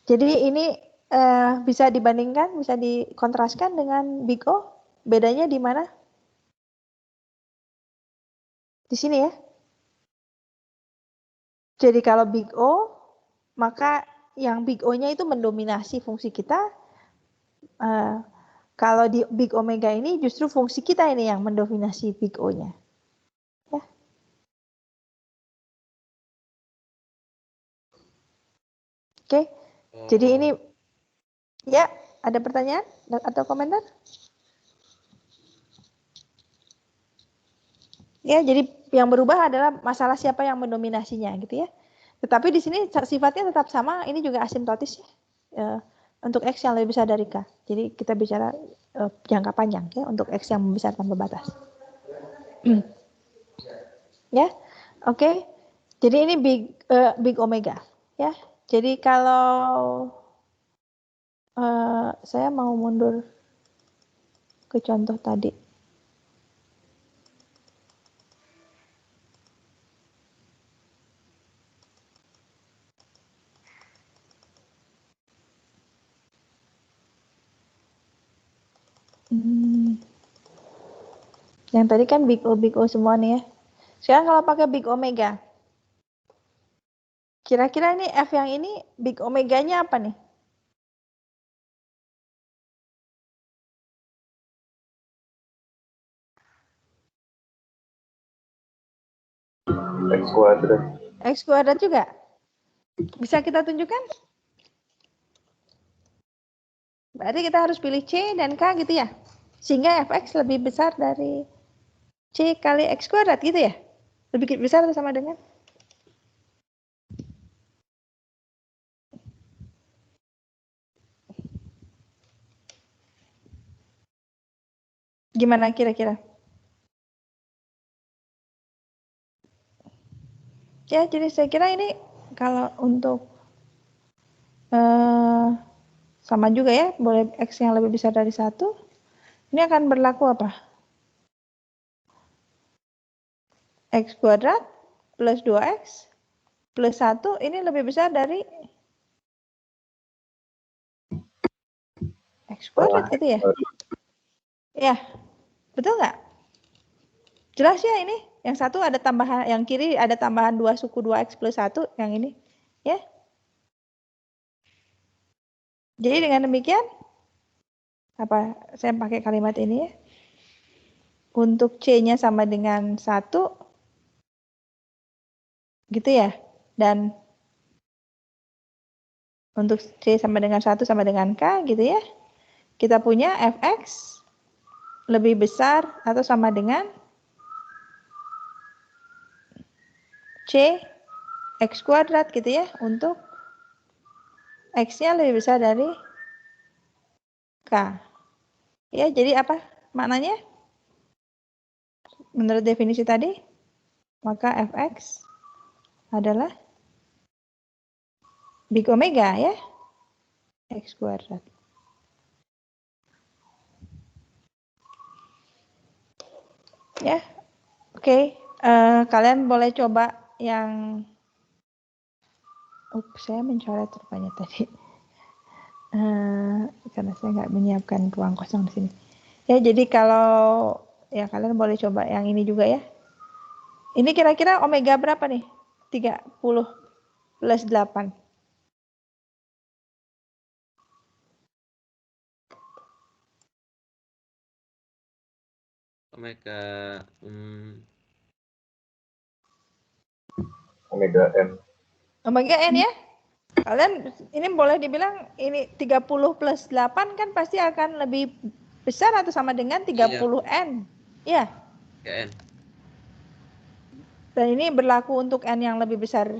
Jadi ini bisa dibandingkan, bisa dikontraskan dengan big O. Bedanya di mana? Di sini ya. Jadi kalau big O, maka yang big O-nya itu mendominasi fungsi kita. Kalau di big omega ini justru fungsi kita ini yang mendominasi big O-nya. Ya. Oke. Jadi ini ya, ada pertanyaan atau komentar? Ya, jadi yang berubah adalah masalah siapa yang mendominasinya gitu ya. Tetapi di sini sifatnya tetap sama, ini juga asimptotis ya. Untuk X yang lebih besar dari K. Jadi kita bicara jangka panjang ya untuk X yang besar tanpa batas. Ya. Oke. Jadi ini big omega ya. Jadi kalau saya mau mundur ke contoh tadi. Yang tadi kan big O semua nih ya. Sekarang kalau pakai big omega. Kira-kira ini F yang ini big omeganya apa nih? X kuadrat. X kuadrat juga? Bisa kita tunjukkan? Berarti kita harus pilih C dan K gitu ya? Sehingga Fx lebih besar dari C kali X kuadrat gitu ya? Lebih besar atau sama dengan? Gimana kira-kira? Ya, jadi saya kira ini kalau untuk sama juga ya, boleh X yang lebih besar dari 1. Ini akan berlaku apa? X kuadrat plus 2X plus 1 ini lebih besar dari X kuadrat gitu ya? Ya, betul nggak? Jelas ya ini? Yang satu ada tambahan, yang kiri ada tambahan 2 suku 2X plus 1, yang ini. Ya. Jadi dengan demikian, saya pakai kalimat ini ya. Untuk C-nya sama dengan 1, gitu ya. Dan untuk C sama dengan 1 sama dengan K, gitu ya. Kita punya Fx lebih besar atau sama dengan C X kuadrat gitu ya, untuk X-nya lebih besar dari K. Ya, jadi apa maknanya? Menurut definisi tadi, maka Fx adalah big omega ya, X kuadrat. Ya, oke. Kalian boleh coba yang Saya mencoret rupanya tadi. Karena saya nggak menyiapkan ruang kosong di sini. Ya, jadi kalau ya kalian boleh coba yang ini juga ya. Ini kira-kira omega berapa nih? 30 plus 8. Omega Omega N. Omega N ya? Kalian ini boleh dibilang ini 30 plus 8 kan pasti akan lebih besar atau sama dengan 30N. Iya. N. Dan ini berlaku untuk N yang lebih besar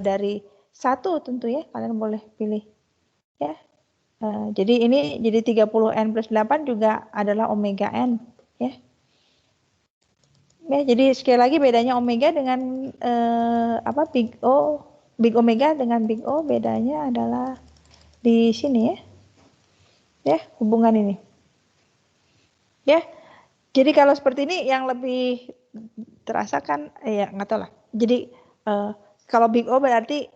dari 1 tentu ya. Kalian boleh pilih. Ya. Jadi ini jadi 30N plus 8 juga adalah omega N. Ya. Ya, jadi sekali lagi bedanya omega dengan big O, big omega dengan big O bedanya adalah di sini ya. Ya, hubungan ini. Ya. Jadi kalau seperti ini yang lebih terasa kan ya nggak tahu lah. Jadi kalau big O berarti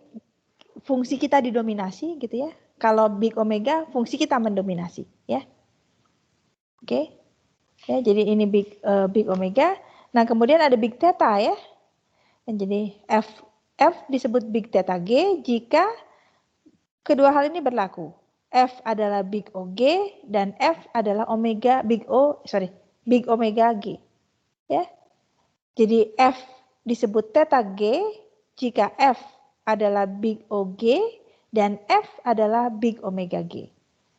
fungsi kita didominasi gitu ya. Kalau big omega fungsi kita mendominasi ya. Oke. Ya, jadi ini big omega. Nah, kemudian ada big theta ya. Dan jadi F disebut big theta G jika kedua hal ini berlaku. F adalah big OG dan F adalah big omega G. Ya. Jadi F disebut theta G jika F adalah big OG dan F adalah big omega G.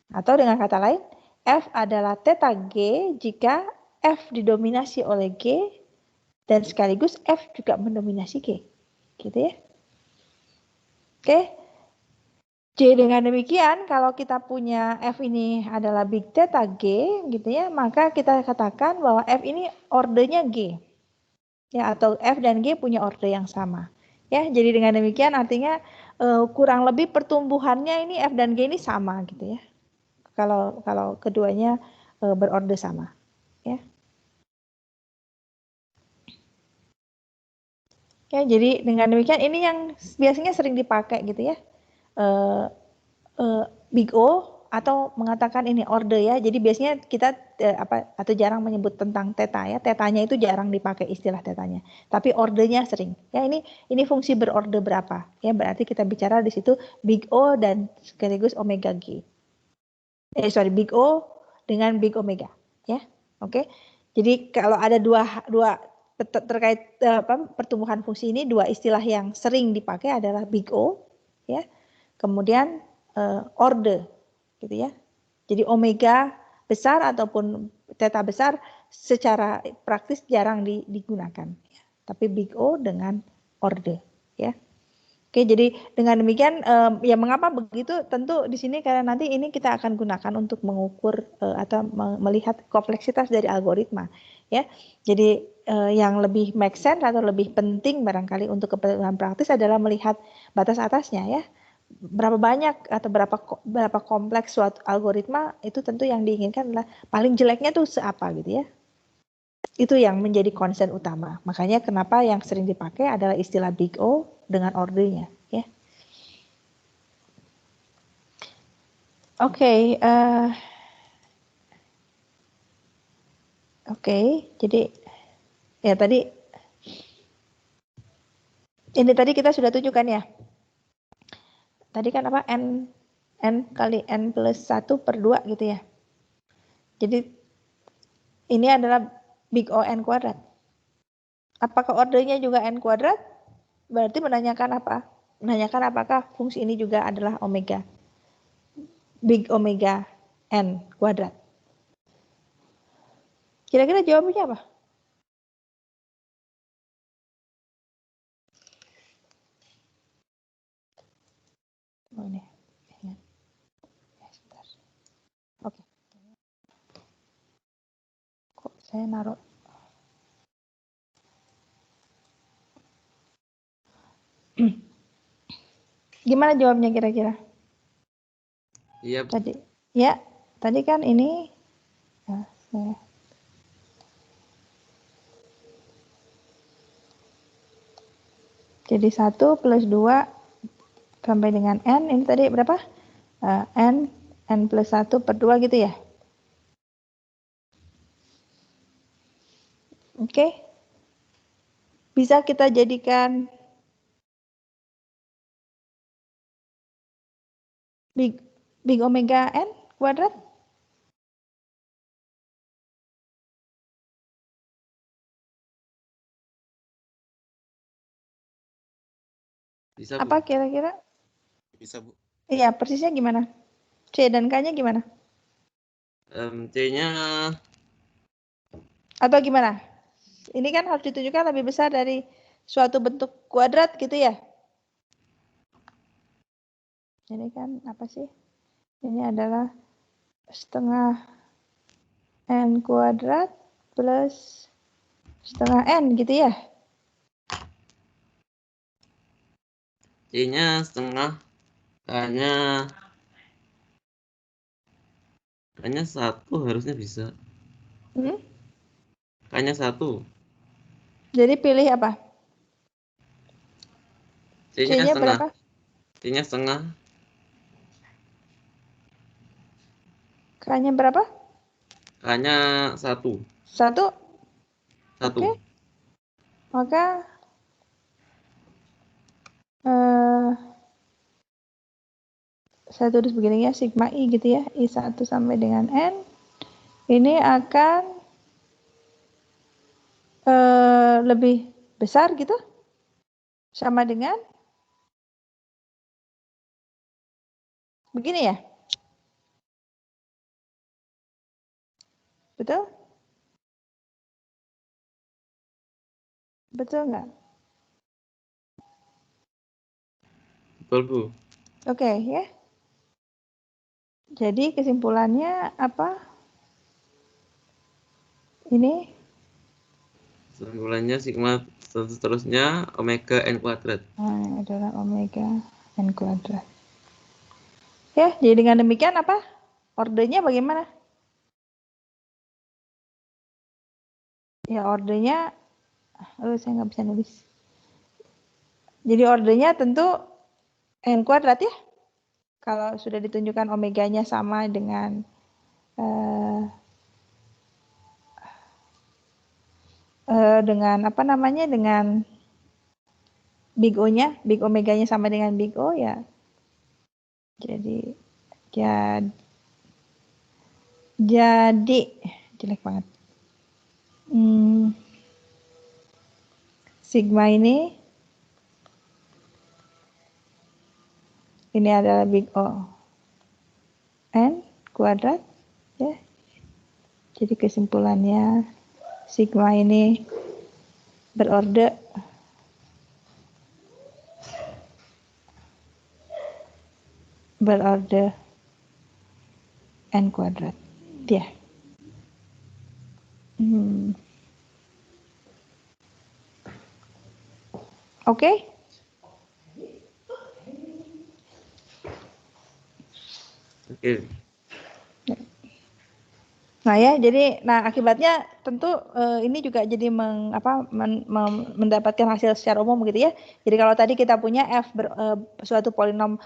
Atau dengan kata lain, F adalah theta G jika F didominasi oleh G dan sekaligus F juga mendominasi G. Gitu ya. Oke. J dengan demikian, kalau kita punya F ini adalah big theta G, gitu ya, maka kita katakan bahwa F ini ordernya G. Ya, atau F dan G punya order yang sama. Ya, jadi dengan demikian artinya kurang lebih pertumbuhannya ini F dan G ini sama gitu ya. Kalau keduanya berorder sama, ya. Ya, jadi dengan demikian ini yang biasanya sering dipakai gitu ya. Big O atau mengatakan ini order ya. Jadi biasanya kita atau jarang menyebut tentang theta ya. Tetanya itu jarang dipakai istilah tetanya. Tapi ordernya sering. Ya, ini fungsi berorder berapa? Ya, berarti kita bicara di situ big O dan sekaligus omega G. Big O dengan big omega, ya. Oke. Jadi kalau ada dua terkait pertumbuhan fungsi ini, dua istilah yang sering dipakai adalah big O, ya. Kemudian order, gitu ya. Jadi omega besar ataupun theta besar secara praktis jarang digunakan, ya. Tapi big O dengan order, ya. Oke, jadi dengan demikian ya mengapa begitu? Tentu di sini karena nanti ini kita akan gunakan untuk mengukur atau melihat kompleksitas dari algoritma, ya. Jadi yang lebih make sense atau lebih penting barangkali untuk keperluan praktis adalah melihat batas atasnya, ya. Berapa banyak atau berapa kompleks suatu algoritma itu tentu yang diinginkan adalah paling jeleknya tuh seapa gitu ya. Itu yang menjadi concern utama. Makanya kenapa yang sering dipakai adalah istilah big O dengan ordernya, ya. Oke, jadi ya tadi ini tadi kita sudah tunjukkan ya. Tadi kan apa n kali n plus 1 per 2 gitu ya. Jadi ini adalah big O n kuadrat. Apakah ordernya juga n kuadrat? Berarti menanyakan apa? Menanyakan apakah fungsi ini juga adalah omega. Big omega n kuadrat. Kira-kira jawabannya apa? Oh ini. Ya, sebentar. Oke. Kok saya naruh gimana jawabnya kira-kira? Iya. Tadi kan ini ya, saya. Jadi 1 plus 2 sampai dengan N, ini tadi berapa? N plus 1 per 2 gitu ya? Oke. Bisa kita jadikan big omega N kuadrat? Bisa, Bu. Apa kira-kira? Bisa, Bu. Iya, persisnya gimana? C dan K-nya gimana? C-nya Atau gimana? Ini kan harus ditunjukkan lebih besar dari suatu bentuk kuadrat gitu ya? Ini kan apa sih? Ini adalah setengah N kuadrat plus setengah N gitu ya? C-nya setengah, K-nya 1 harusnya bisa. K-nya 1. Jadi pilih apa? C-nya C-nya setengah. berapa? C-nya setengah. K-nya berapa? K-nya 1. 1. 1. Oke. Maka saya tulis begini ya, sigma I gitu ya, I1 sampai dengan N. Ini akan lebih besar gitu. Sama dengan begini ya. Betul? Betul nggak? Betul, Bu. Oke ya. Jadi kesimpulannya apa? Ini Kesimpulannya sigma seterusnya omega N kuadrat. adalah omega N kuadrat. Ya, jadi dengan demikian apa? Ordernya bagaimana? Ya, ordernya, saya nggak bisa nulis. Jadi ordernya tentu N kuadrat ya. Kalau sudah ditunjukkan omeganya sama dengan apa namanya, dengan big O-nya, big omeganya sama dengan big O ya. Jadi jelek banget. Sigma ini adalah big O N kuadrat ya. Jadi kesimpulannya sigma ini berorder N kuadrat ya. Oke. Oke. Nah ya, jadi akibatnya tentu ini juga jadi mendapatkan hasil secara umum gitu ya. Jadi kalau tadi kita punya f suatu polinom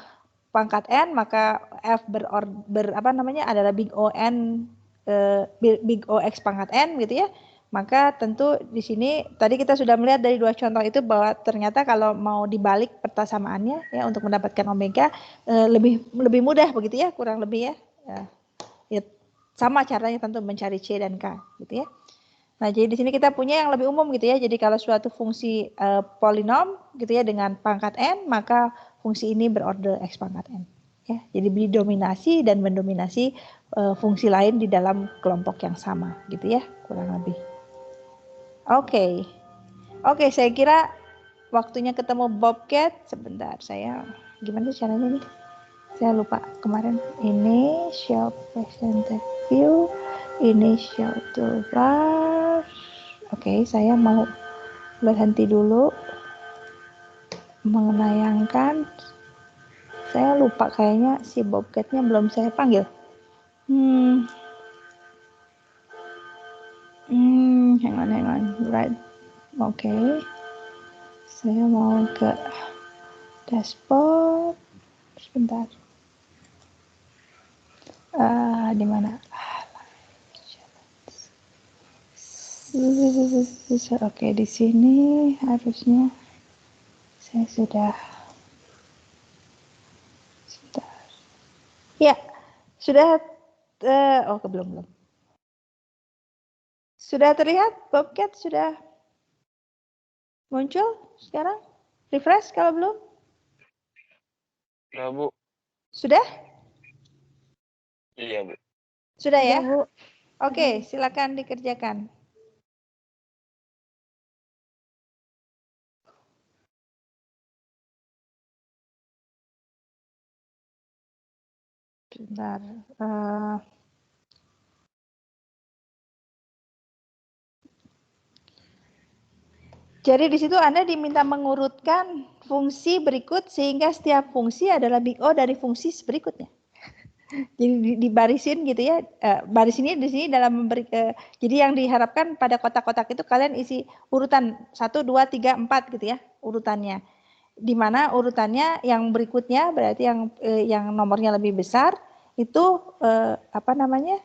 pangkat n, maka f adalah big O n big O x pangkat n gitu ya. Maka tentu di sini tadi kita sudah melihat dari dua contoh itu bahwa ternyata kalau mau dibalik pertasamaannya ya untuk mendapatkan omega lebih mudah begitu ya, kurang lebih ya. Ya sama caranya tentu mencari C dan K gitu ya. Nah, jadi di sini kita punya yang lebih umum gitu ya. Jadi kalau suatu fungsi polinom gitu ya dengan pangkat n, maka fungsi ini berorder x pangkat n. Ya, jadi didominasi dan mendominasi fungsi lain di dalam kelompok yang sama gitu ya, kurang lebih. Oke, saya kira waktunya ketemu Bobcat. Sebentar, saya gimana sih caranya nih? Saya lupa kemarin. Ini show presented view, ini show toolbar. Oke, saya mau berhenti dulu menayangkan. Saya lupa kayaknya si Bobcatnya belum saya panggil. Hang on. Right. Oke. Saya mau ke dashboard. Sebentar. Di mana? Oke, di sini harusnya saya sudah. Sebentar. Ya, sudah. Belum. Sudah terlihat Bobcat sudah muncul sekarang? Refresh kalau belum? Ya, Bu. Sudah? Iya, Bu. Sudah ya? Oke, silakan dikerjakan. Bentar. Jadi di situ Anda diminta mengurutkan fungsi berikut sehingga setiap fungsi adalah big O dari fungsi berikutnya. Jadi dibarisin gitu ya. Baris ini di sini dalam memberi jadi yang diharapkan pada kotak-kotak itu kalian isi urutan 1 2 3 4 gitu ya, urutannya. Di mana urutannya yang berikutnya berarti yang nomornya lebih besar itu apa namanya?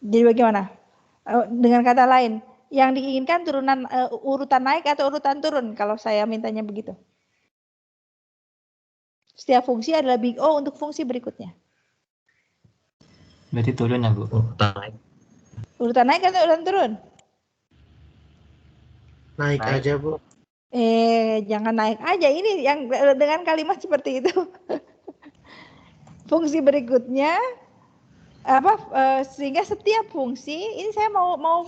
Jadi bagaimana? Dengan kata lain, yang diinginkan turunan urutan naik atau urutan turun kalau saya mintanya begitu. Setiap fungsi adalah big O untuk fungsi berikutnya. Berarti turun ya, Bu? Urutan naik atau urutan turun? Naik aja, Bu. Jangan naik aja. Ini yang dengan kalimat seperti itu. Fungsi berikutnya sehingga setiap fungsi ini saya mau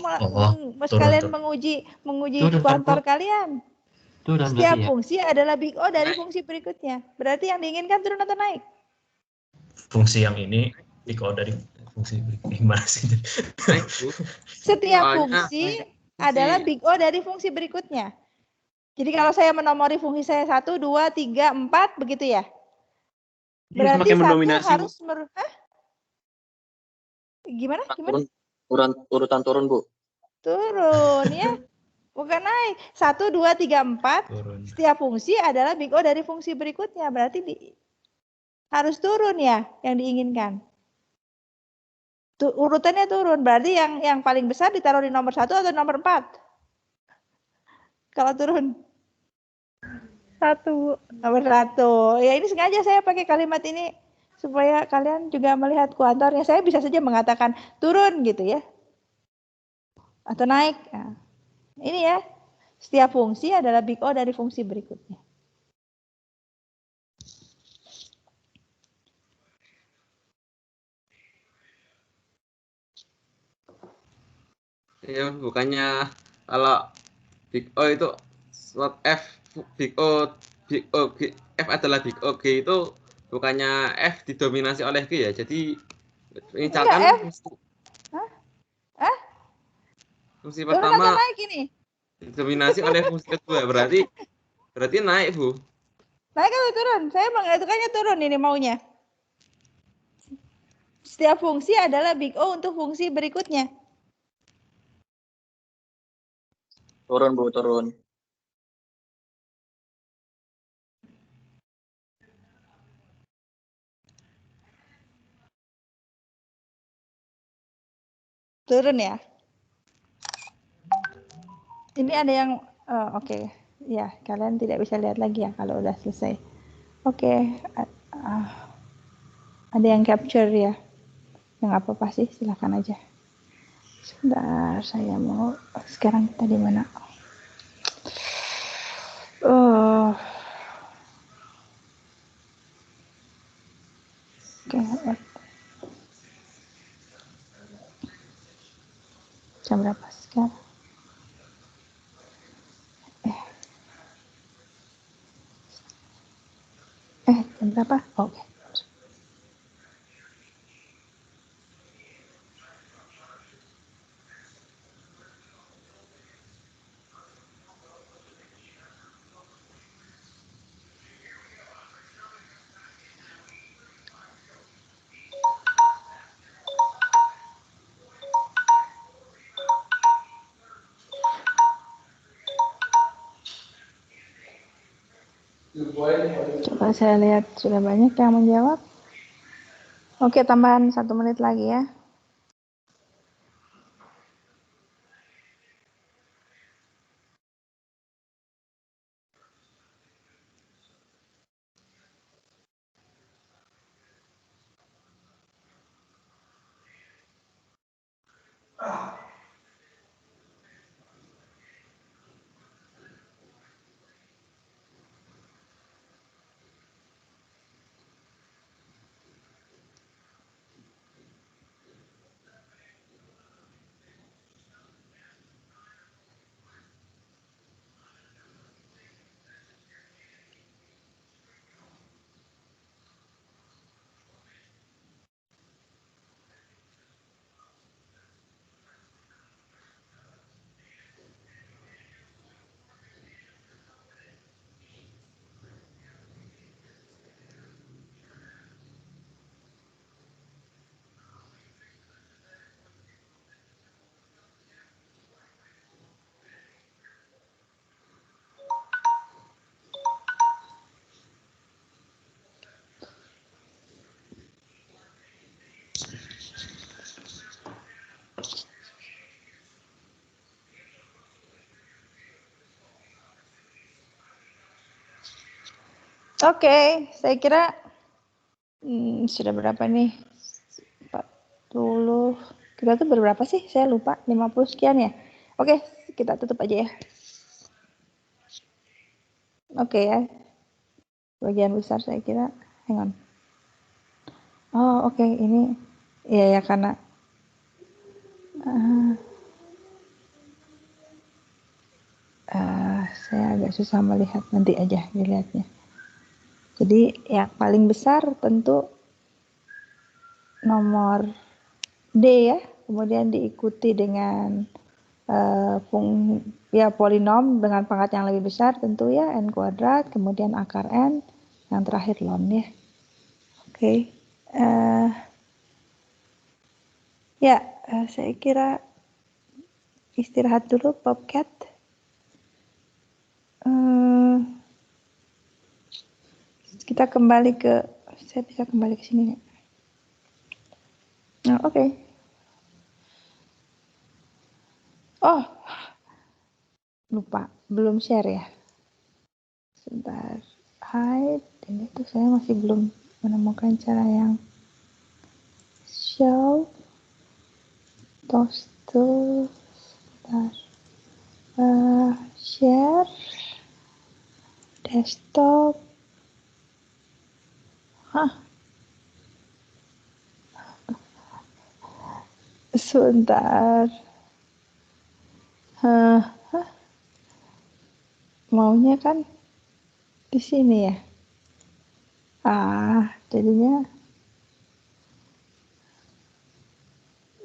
sekalian menguji kantor kalian. Setiap fungsi adalah big O dari fungsi berikutnya. Berarti yang diinginkan turun atau naik? Fungsi yang ini big O dari fungsi berikutnya. Gimana sih? Setiap fungsi adalah big O dari fungsi berikutnya. Jadi kalau saya menomori fungsi saya 1, 2, 3, 4 begitu ya. Berarti satu harus Gimana? Urutan turun, Bu. Turun ya. Bukan naik. 1, 2, 3, 4. Turun. Setiap fungsi adalah big O dari fungsi berikutnya. Berarti harus turun ya yang diinginkan. Urutannya turun. Berarti yang paling besar ditaruh di nomor 1 atau nomor 4? Kalau turun. 1. Nomor 1. Ya ini sengaja saya pakai kalimat ini supaya kalian juga melihat kuantornya. Saya bisa saja mengatakan turun gitu ya. Atau naik. Nah, ini ya. Setiap fungsi adalah big O dari fungsi berikutnya. Ya, bukannya kalau big O itu slot F, big O, F adalah big O, G itu bukannya F didominasi oleh G ya. Jadi misalkan fungsi pertama naik ini didominasi oleh fungsi kedua, berarti naik, Bu. Naik atau turun? Saya mengatakannya turun ini maunya. Setiap fungsi adalah big O untuk fungsi berikutnya. Turun, Bu, turun. Turun ya. Ini ada yang oke. Ya, kalian tidak bisa lihat lagi ya kalau udah selesai. Oke. Ada yang capture ya. Yang apa-apa sih, silakan aja. Sebentar, saya mau sekarang kita di mana? Oke. Jam berapa sekarang? Jam berapa? Oke. Coba saya lihat sudah banyak yang menjawab. Oke, tambahan 1 menit lagi ya. Oke, saya kira sudah berapa nih? 40. Kita tuh berapa sih? Saya lupa. 50 sekian ya. Oke, kita tutup aja ya. Oke ya. Bagian besar saya kira. Hang on. Oh, oke. Ini ya karena saya agak susah melihat, nanti aja dilihatnya. Jadi yang paling besar tentu nomor D ya, kemudian diikuti dengan polinom dengan pangkat yang lebih besar tentu ya, n kuadrat, kemudian akar n, yang terakhir ln ya. Oke. Saya kira istirahat dulu Bobcat. Kita kembali ke, saya bisa kembali ke sini nggak? Nah, oke. Oh, lupa, belum share ya. Sebentar, hide. Ini tuh saya masih belum menemukan cara yang show. Toaster. Sebentar. Share. Desktop. Sebentar. Maunya kan di sini ya.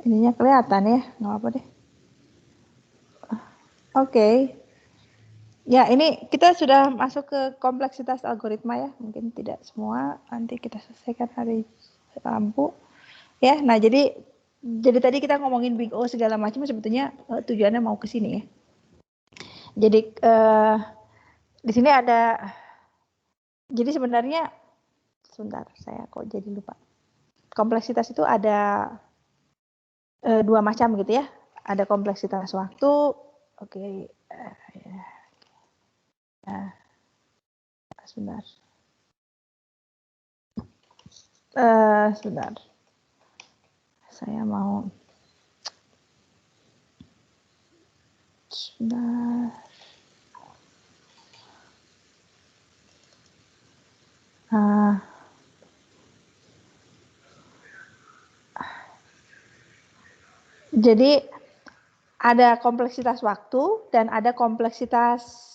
Ininya kelihatan ya, nggak apa deh. Oke. Ya, ini kita sudah masuk ke kompleksitas algoritma ya. Mungkin tidak semua, nanti kita selesaikan hari Rabu. Ya, nah jadi tadi kita ngomongin Big O segala macam, sebetulnya tujuannya mau ke sini ya. Jadi di sini ada, jadi sebenarnya, sebentar saya kok jadi lupa. Kompleksitas itu ada dua macam gitu ya. Ada kompleksitas waktu, oke. Sebentar. Sebentar. Saya mau. Sebentar. Jadi ada kompleksitas waktu dan ada kompleksitas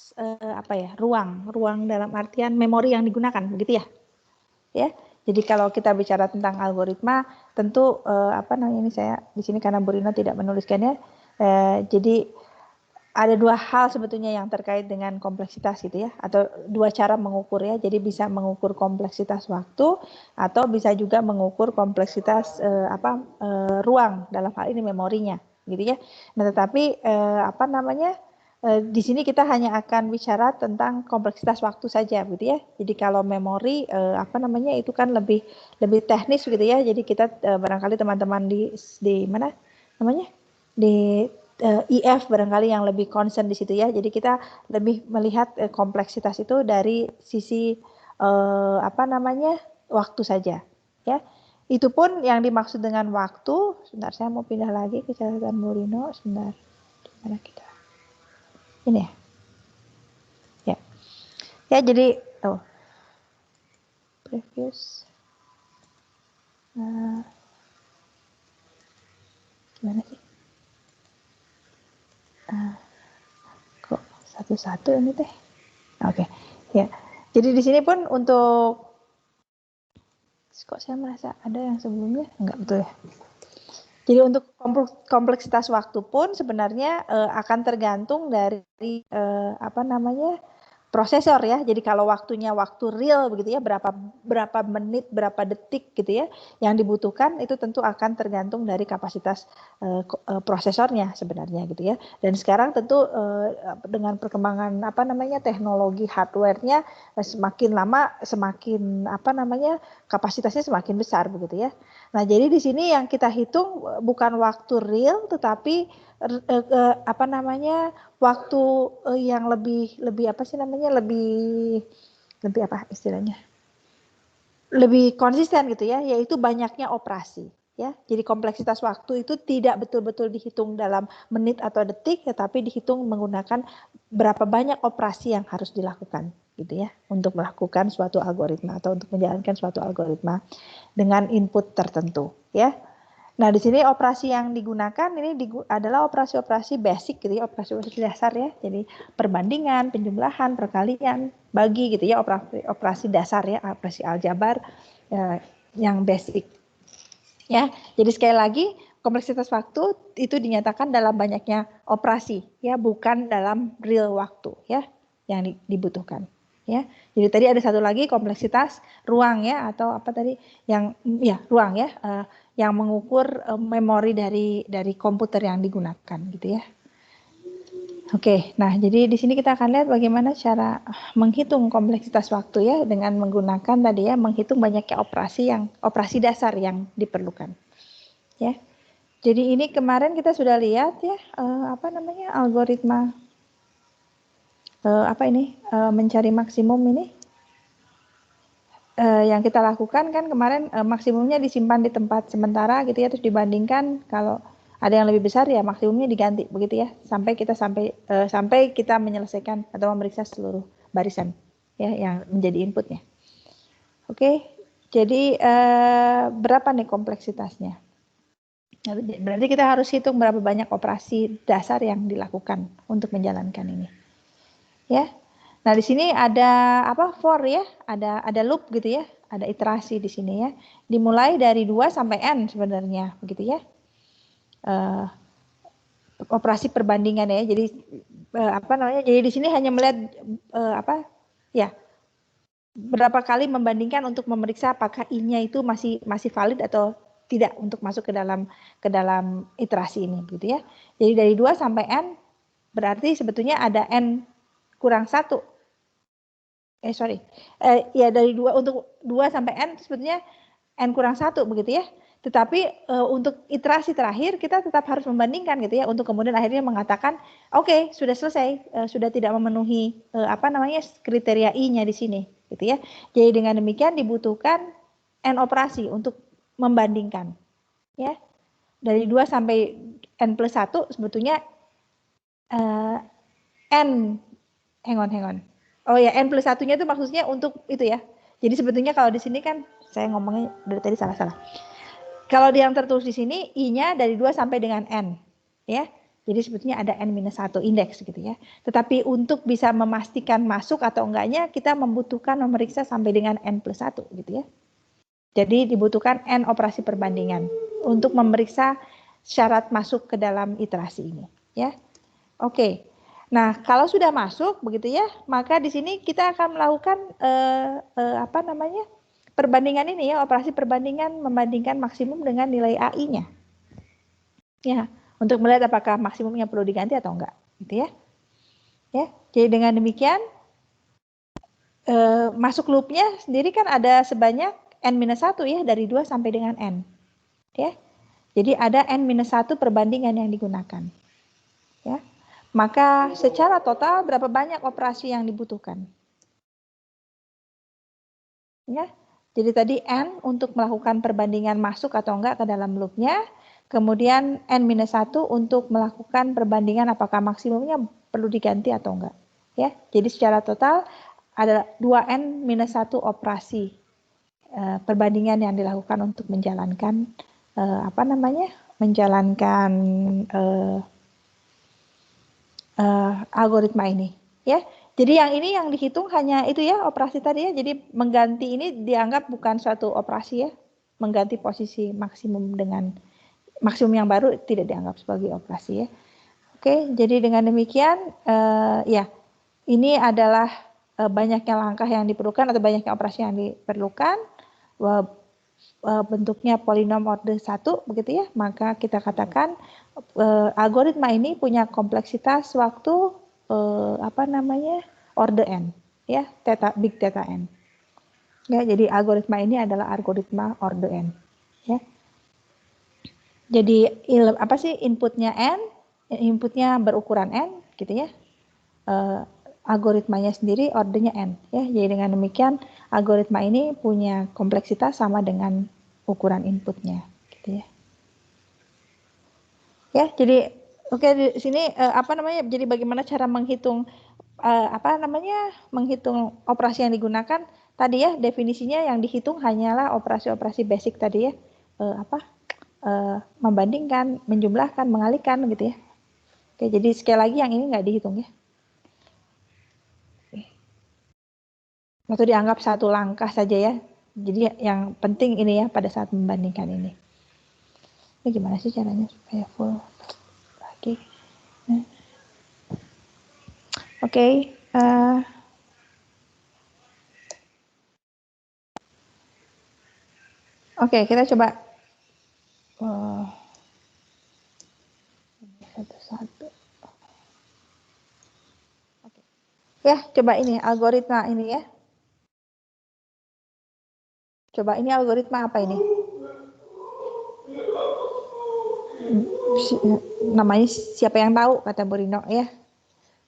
ruang dalam artian memori yang digunakan, begitu ya? Ya. Jadi kalau kita bicara tentang algoritma, tentu ini saya di sini karena Bu Rina tidak menuliskannya. Jadi ada dua hal sebetulnya yang terkait dengan kompleksitas gitu ya, atau dua cara mengukur ya. Jadi bisa mengukur kompleksitas waktu atau bisa juga mengukur kompleksitas ruang, dalam hal ini memorinya gitu ya. Nah, tetapi Di sini kita hanya akan bicara tentang kompleksitas waktu saja, gitu ya. Jadi kalau memori itu kan lebih teknis, gitu ya. Jadi kita barangkali teman-teman di mana namanya di IF barangkali yang lebih concern di situ ya. Jadi kita lebih melihat kompleksitas itu dari sisi waktu saja, ya. Itu pun yang dimaksud dengan waktu. Sebentar, saya mau pindah lagi ke catatan Murino. Sebentar, di mana kita? Ini ya. Ya, jadi previous. Gimana sih? Kok satu-satu ini teh? Oke, ya. Jadi di sini pun untuk kok saya merasa ada yang sebelumnya enggak betul ya. Jadi untuk kompleksitas waktu pun sebenarnya akan tergantung dari prosesor ya. Jadi kalau waktunya waktu real begitu ya, berapa menit, berapa detik gitu ya yang dibutuhkan, itu tentu akan tergantung dari kapasitas prosesornya sebenarnya gitu ya. Dan sekarang tentu dengan perkembangan teknologi hardware-nya semakin lama semakin kapasitasnya semakin besar begitu ya. Nah, jadi di sini yang kita hitung bukan waktu real tetapi waktu yang lebih konsisten gitu ya, yaitu banyaknya operasi ya. Jadi kompleksitas waktu itu tidak betul-betul dihitung dalam menit atau detik, tetapi dihitung menggunakan berapa banyak operasi yang harus dilakukan gitu ya, untuk melakukan suatu algoritma atau untuk menjalankan suatu algoritma dengan input tertentu ya. Nah, di sini operasi yang digunakan ini adalah operasi-operasi basic gitu ya, operasi-operasi dasar ya. Jadi perbandingan, penjumlahan, perkalian, bagi gitu ya, operasi dasar ya, operasi aljabar yang basic. Ya. Jadi sekali lagi kompleksitas waktu itu dinyatakan dalam banyaknya operasi ya, bukan dalam real waktu ya yang dibutuhkan. Ya, jadi tadi ada satu lagi kompleksitas ruang ya, atau ruang ya, yang mengukur memori dari komputer yang digunakan gitu ya. Oke, nah jadi di sini kita akan lihat bagaimana cara menghitung kompleksitas waktu ya, dengan menggunakan tadi ya, menghitung banyaknya operasi dasar yang diperlukan. Ya, jadi ini kemarin kita sudah lihat ya, algoritma mencari maksimum ini yang kita lakukan kan kemarin, maksimumnya disimpan di tempat sementara gitu ya, terus dibandingkan kalau ada yang lebih besar ya maksimumnya diganti begitu ya, sampai kita menyelesaikan atau memeriksa seluruh barisan ya yang menjadi inputnya. Oke, jadi berapa nih kompleksitasnya? Berarti kita harus hitung berapa banyak operasi dasar yang dilakukan untuk menjalankan ini. Ya, nah di sini ada for ya, ada loop gitu ya, ada iterasi di sini ya, dimulai dari 2 sampai n sebenarnya begitu ya, operasi perbandingan ya. Jadi jadi di sini hanya melihat berapa kali membandingkan untuk memeriksa apakah i-nya itu masih valid atau tidak untuk masuk ke dalam iterasi ini gitu ya. Jadi dari 2 sampai n berarti sebetulnya ada n kurang 1. Dari 2 untuk 2 sampai n sebetulnya n kurang 1 begitu ya. Tetapi untuk iterasi terakhir kita tetap harus membandingkan gitu ya, untuk kemudian akhirnya mengatakan oke, sudah selesai, sudah tidak memenuhi kriteria i-nya di sini gitu ya. Jadi dengan demikian dibutuhkan n operasi untuk membandingkan ya. Dari 2 sampai n plus 1 sebetulnya n hang on. Oh ya, n plus 1-nya itu maksudnya untuk itu ya. Jadi sebetulnya kalau di sini kan saya ngomongnya dari tadi salah-salah. Kalau yang tertulis di sini i-nya dari 2 sampai dengan n ya. Jadi sebetulnya ada n-1 indeks gitu ya. Tetapi untuk bisa memastikan masuk atau enggaknya kita membutuhkan memeriksa sampai dengan n plus 1 gitu ya. Jadi dibutuhkan n operasi perbandingan untuk memeriksa syarat masuk ke dalam iterasi ini ya. Oke. Nah, kalau sudah masuk begitu ya, maka di sini kita akan melakukan perbandingan ini ya, operasi perbandingan membandingkan maksimum dengan nilai AI-nya. Ya, untuk melihat apakah maksimumnya perlu diganti atau enggak, gitu ya. Ya, jadi dengan demikian masuk loopnya sendiri kan ada sebanyak n-1 ya, dari 2 sampai dengan n. Ya. Jadi ada n-1 perbandingan yang digunakan. Ya. Maka secara total berapa banyak operasi yang dibutuhkan? Ya. Jadi tadi n untuk melakukan perbandingan masuk atau enggak ke dalam loopnya, kemudian n-1 untuk melakukan perbandingan apakah maksimumnya perlu diganti atau enggak. Ya. Jadi secara total ada 2n-1 operasi perbandingan yang dilakukan untuk menjalankan menjalankan algoritma ini, ya. Jadi yang ini yang dihitung hanya itu ya, operasi tadi ya. Jadi mengganti ini dianggap bukan suatu operasi ya. Mengganti posisi maksimum dengan maksimum yang baru tidak dianggap sebagai operasi ya. Oke, jadi dengan demikian ya ini adalah banyaknya langkah yang diperlukan atau banyaknya operasi yang diperlukan. Bentuknya polinom order 1 begitu ya, maka kita katakan algoritma ini punya kompleksitas waktu order n ya, big theta n. Ya, jadi algoritma ini adalah algoritma order n ya. Jadi inputnya n, inputnya berukuran n gitu ya. Algoritmanya sendiri ordernya n ya. Jadi dengan demikian algoritma ini punya kompleksitas sama dengan ukuran inputnya gitu ya. Ya, jadi oke di sini jadi bagaimana cara menghitung menghitung operasi yang digunakan tadi ya, definisinya yang dihitung hanyalah operasi-operasi basic tadi ya. Membandingkan, menjumlahkan, mengalihkan gitu ya. Oke, jadi sekali lagi yang ini nggak dihitung ya. Atau dianggap satu langkah saja ya. Jadi yang penting ini ya pada saat membandingkan ini. Ini gimana sih caranya supaya full lagi? Oke. Oke, kita coba satu-satu. Oke. Ya, coba ini algoritma ini ya. Coba ini algoritma apa ini? Namanya siapa yang tahu, kata Bu Rino ya.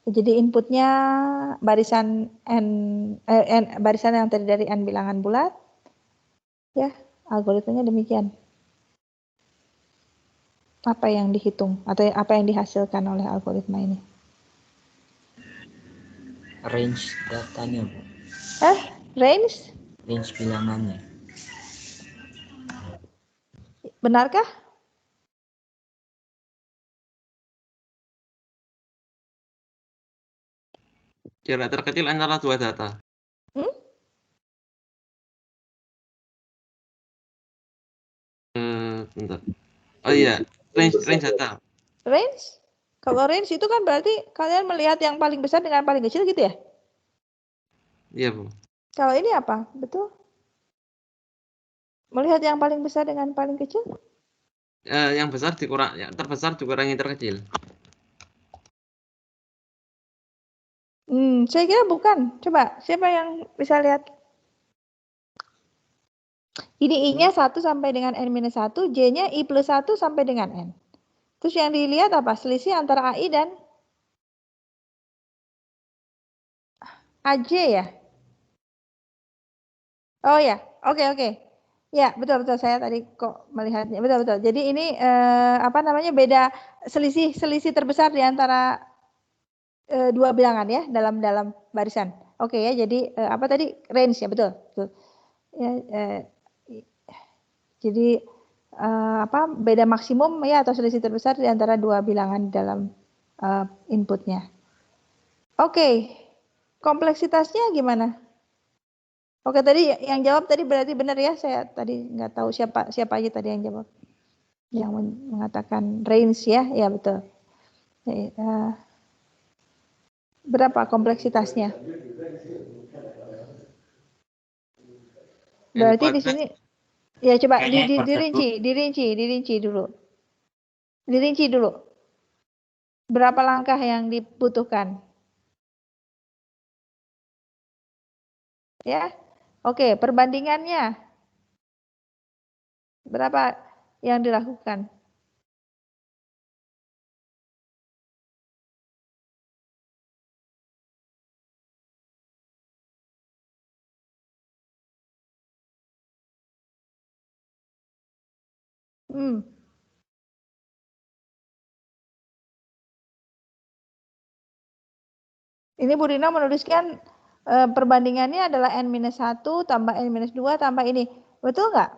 Jadi inputnya barisan barisan yang terdiri dari n bilangan bulat. Ya, algoritmanya demikian. Apa yang dihitung atau apa yang dihasilkan oleh algoritma ini? Range datanya, Bu. Range? Range bilangannya. Benarkah? Jarak terkecil antara dua data. Bentar. Oh iya, range data. Range? Kalau range itu kan berarti kalian melihat yang paling besar dengan paling kecil gitu ya? Iya, Bu. Kalau ini apa? Betul? Melihat yang paling besar dengan paling kecil? Yang besar yang terbesar dikurangi terkecil. Saya kira bukan. Coba, siapa yang bisa lihat? Ini I-nya 1 sampai dengan N-1, J-nya I plus 1 sampai dengan N. Terus yang dilihat apa? Selisih antara AI dan AJ ya? Oh ya, oke. Ya, betul. Saya tadi kok melihatnya. Betul. Jadi ini beda selisih terbesar di antara dua bilangan ya dalam barisan. Oke ya, jadi tadi range ya, betul. Ya, jadi beda maksimum ya atau selisih terbesar di antara dua bilangan dalam inputnya. Oke, kompleksitasnya gimana? Oke, tadi yang jawab tadi berarti benar ya. Saya tadi nggak tahu siapa aja tadi yang jawab. Yang mengatakan range ya, ya betul. Berapa kompleksitasnya? Berarti di sini ya coba dirinci dulu. Dirinci dulu. Berapa langkah yang dibutuhkan? Ya. Oke, perbandingannya berapa yang dilakukan? Ini Bu Rina menuliskan perbandingannya adalah N-1 tambah N-2 tambah ini. Betul nggak?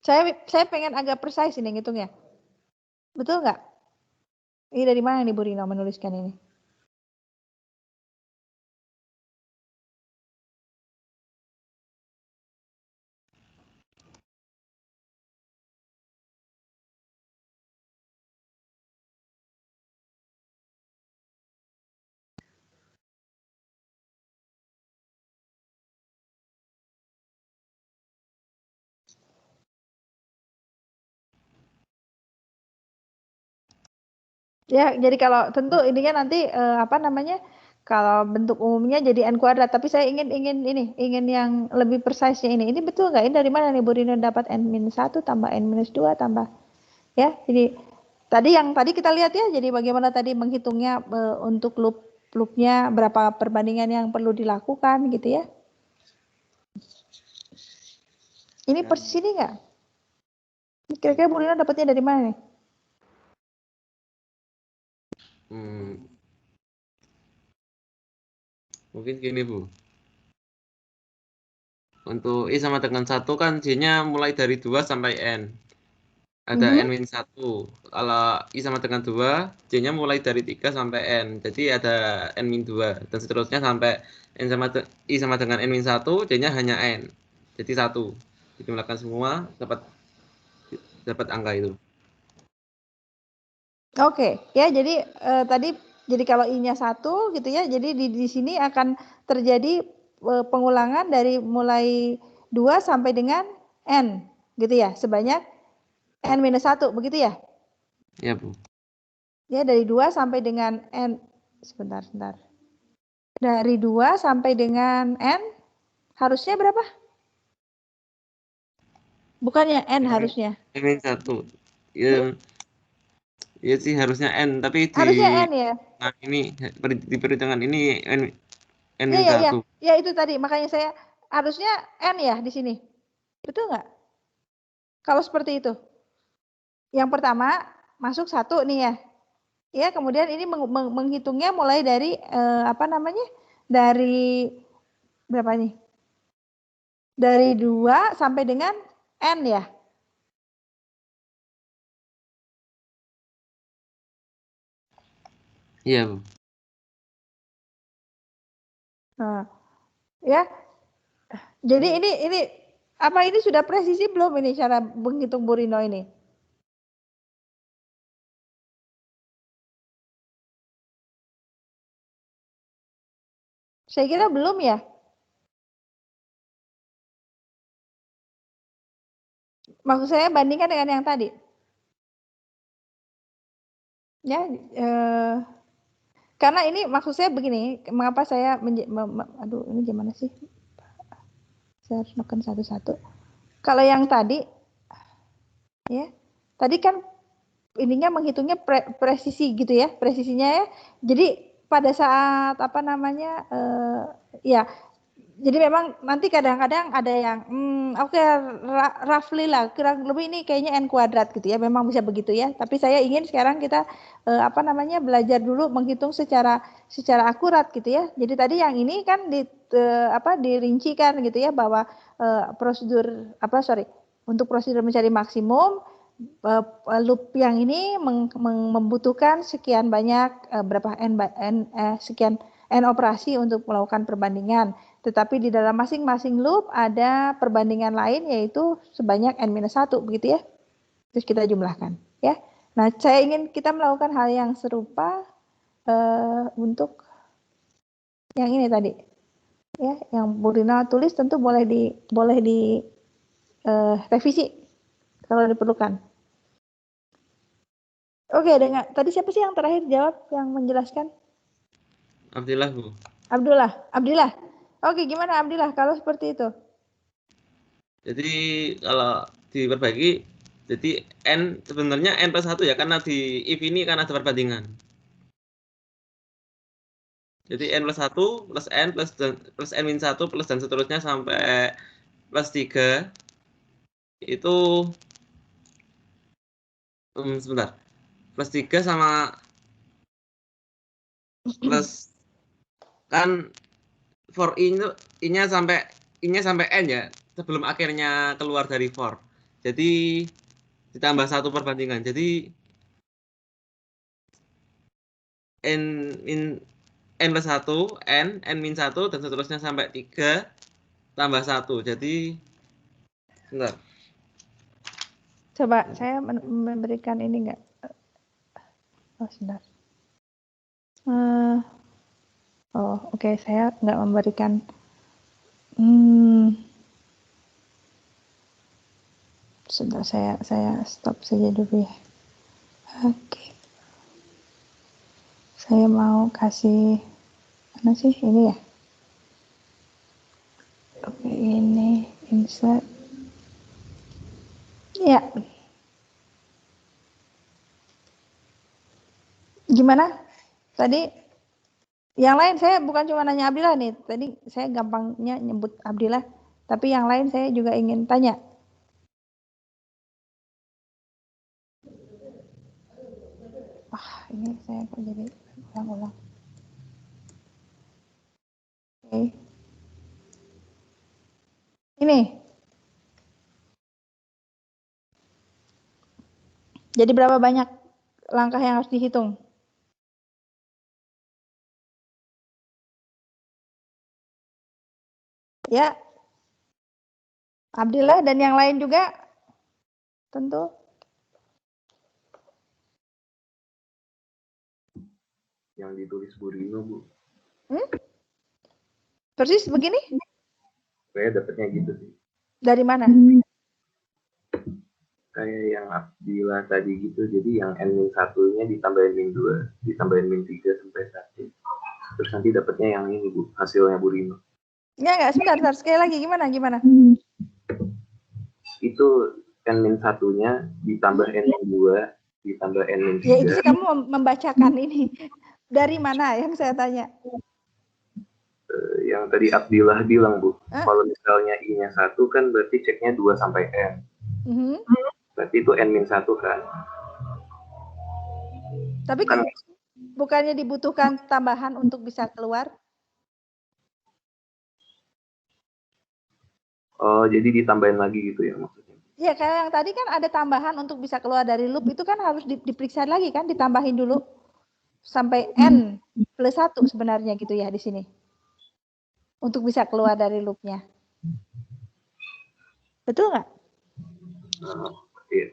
Saya pengen agak precise ini ngitungnya. Betul nggak? Ini dari mana nih Bu Rina menuliskan ini? Ya, jadi kalau tentu ininya nanti apa namanya? Kalau bentuk umumnya jadi n kuadrat, tapi saya ingin yang lebih precise ini. Ini betul nggak? Ini dari mana nih Bu Rina dapat n-1 tambah n-2 tambah ya? Jadi tadi kita lihat ya, jadi bagaimana tadi menghitungnya untuk loopnya berapa perbandingan yang perlu dilakukan gitu ya. Ini persis ini nggak? Kira-kira Bu Rina dapatnya dari mana nih? Mungkin gini Bu. Untuk I sama dengan 1 kan J-nya mulai dari 2 sampai N. Ada N-1. Kalau I sama dengan 2, J-nya mulai dari 3 sampai N. Jadi ada N-2. Dan seterusnya sampai I sama dengan N-1, J-nya hanya N. Jadi 1. Dijumlahkan semua, dapat angka itu. Oke, ya jadi tadi jadi kalau I-nya 1 gitu ya, jadi di sini akan terjadi pengulangan dari mulai 2 sampai dengan N gitu ya, sebanyak N-1 begitu ya? Ya Bu. Ya dari 2 sampai dengan N, sebentar. Dari 2 sampai dengan N harusnya berapa? Bukannya N harusnya. N-1. Ya, ya sih harusnya N, tapi harusnya N ya. Nah, ini di perhitungan ini N-1. Ya itu tadi, makanya saya harusnya N ya di sini. Betul nggak? Kalau seperti itu. Yang pertama masuk 1 nih ya. Ya, kemudian ini menghitungnya mulai dari apa namanya? Dari berapa nih? Dari 2 sampai dengan N ya. Iya, Bu. Nah, ya. Jadi ini apa ini sudah presisi belum ini cara menghitung Bu Rino ini? Saya kira belum ya. Maksud saya bandingkan dengan yang tadi. Ya, karena ini maksud saya begini, mengapa saya aduh ini gimana sih? Saya harus makan satu-satu. Kalau yang tadi, ya, tadi kan ininya menghitungnya presisi gitu ya, presisinya ya. Jadi pada saat apa namanya, ya, jadi memang nanti kadang-kadang ada yang, oke, roughly lah, kurang lebih ini kayaknya n kuadrat gitu ya, memang bisa begitu ya. Tapi saya ingin sekarang kita apa namanya belajar dulu menghitung secara akurat gitu ya. Jadi tadi yang ini kan dirincikan gitu ya bahwa prosedur untuk prosedur mencari maksimum loop yang ini membutuhkan sekian banyak berapa sekian n operasi untuk melakukan perbandingan. Tetapi di dalam masing-masing loop ada perbandingan lain yaitu sebanyak n-1 begitu ya. Terus kita jumlahkan ya. Nah, saya ingin kita melakukan hal yang serupa untuk yang ini tadi. Ya, yang Bu Rina tulis tentu boleh di revisi kalau diperlukan. Oke, tadi siapa sih yang terakhir jawab yang menjelaskan? Abdillah, Bu. Abdillah. Oke, gimana Abdillah kalau seperti itu? Jadi kalau diperbaiki, jadi N sebenarnya N plus 1 ya, karena di if ini kan ada perbandingan. Jadi N plus 1 plus N plus N min 1 plus dan seterusnya sampai plus 3 itu sebentar. Plus 3 sama plus kan for I-nya sampai N ya, sebelum akhirnya keluar dari for. Jadi ditambah 1 perbandingan. Jadi N plus 1, N min 1 dan seterusnya sampai 3 tambah 1. Jadi sebentar. Coba saya memberikan ini enggak? Oh, sebentar. Oke, saya nggak memberikan. Sebentar, saya stop saja dulu ya. Oke. Saya mau kasih mana sih ini ya? Oke, ini insert. Ya. Gimana? Tadi yang lain saya bukan cuma nanya Abdillah nih. Tadi saya gampangnya nyebut Abdillah, tapi yang lain saya juga ingin tanya. Ini saya kok jadi ulang-ulang. Oke. Ini. Jadi berapa banyak langkah yang harus dihitung? Ya. Abdillah dan yang lain juga tentu. Yang ditulis Bu Rino, Bu. Persis begini? Saya dapatnya gitu sih. Dari mana? Kayak yang Abdillah tadi gitu, jadi yang N-1-nya ditambahin min 2, ditambahin min 3 sampai 1. Terus nanti dapatnya yang ini, Bu, hasilnya Bu Rino. Enggak, sebentar, sekali lagi, gimana? Itu N-1-nya ditambah N-2, ditambah N-3. Ya itu sih kamu membacakan ini. Dari mana yang saya tanya? Yang tadi Abdillah bilang, Bu, kalau misalnya I-nya 1 kan berarti ceknya 2 sampai N. Berarti itu N-1 kan. Tapi kan bukannya dibutuhkan tambahan untuk bisa keluar? Oh, jadi ditambahin lagi gitu ya maksudnya? Ya, karena yang tadi kan ada tambahan untuk bisa keluar dari loop, itu kan harus diperiksa lagi kan, ditambahin dulu sampai N plus 1 sebenarnya gitu ya di sini. Untuk bisa keluar dari loopnya. Betul nggak?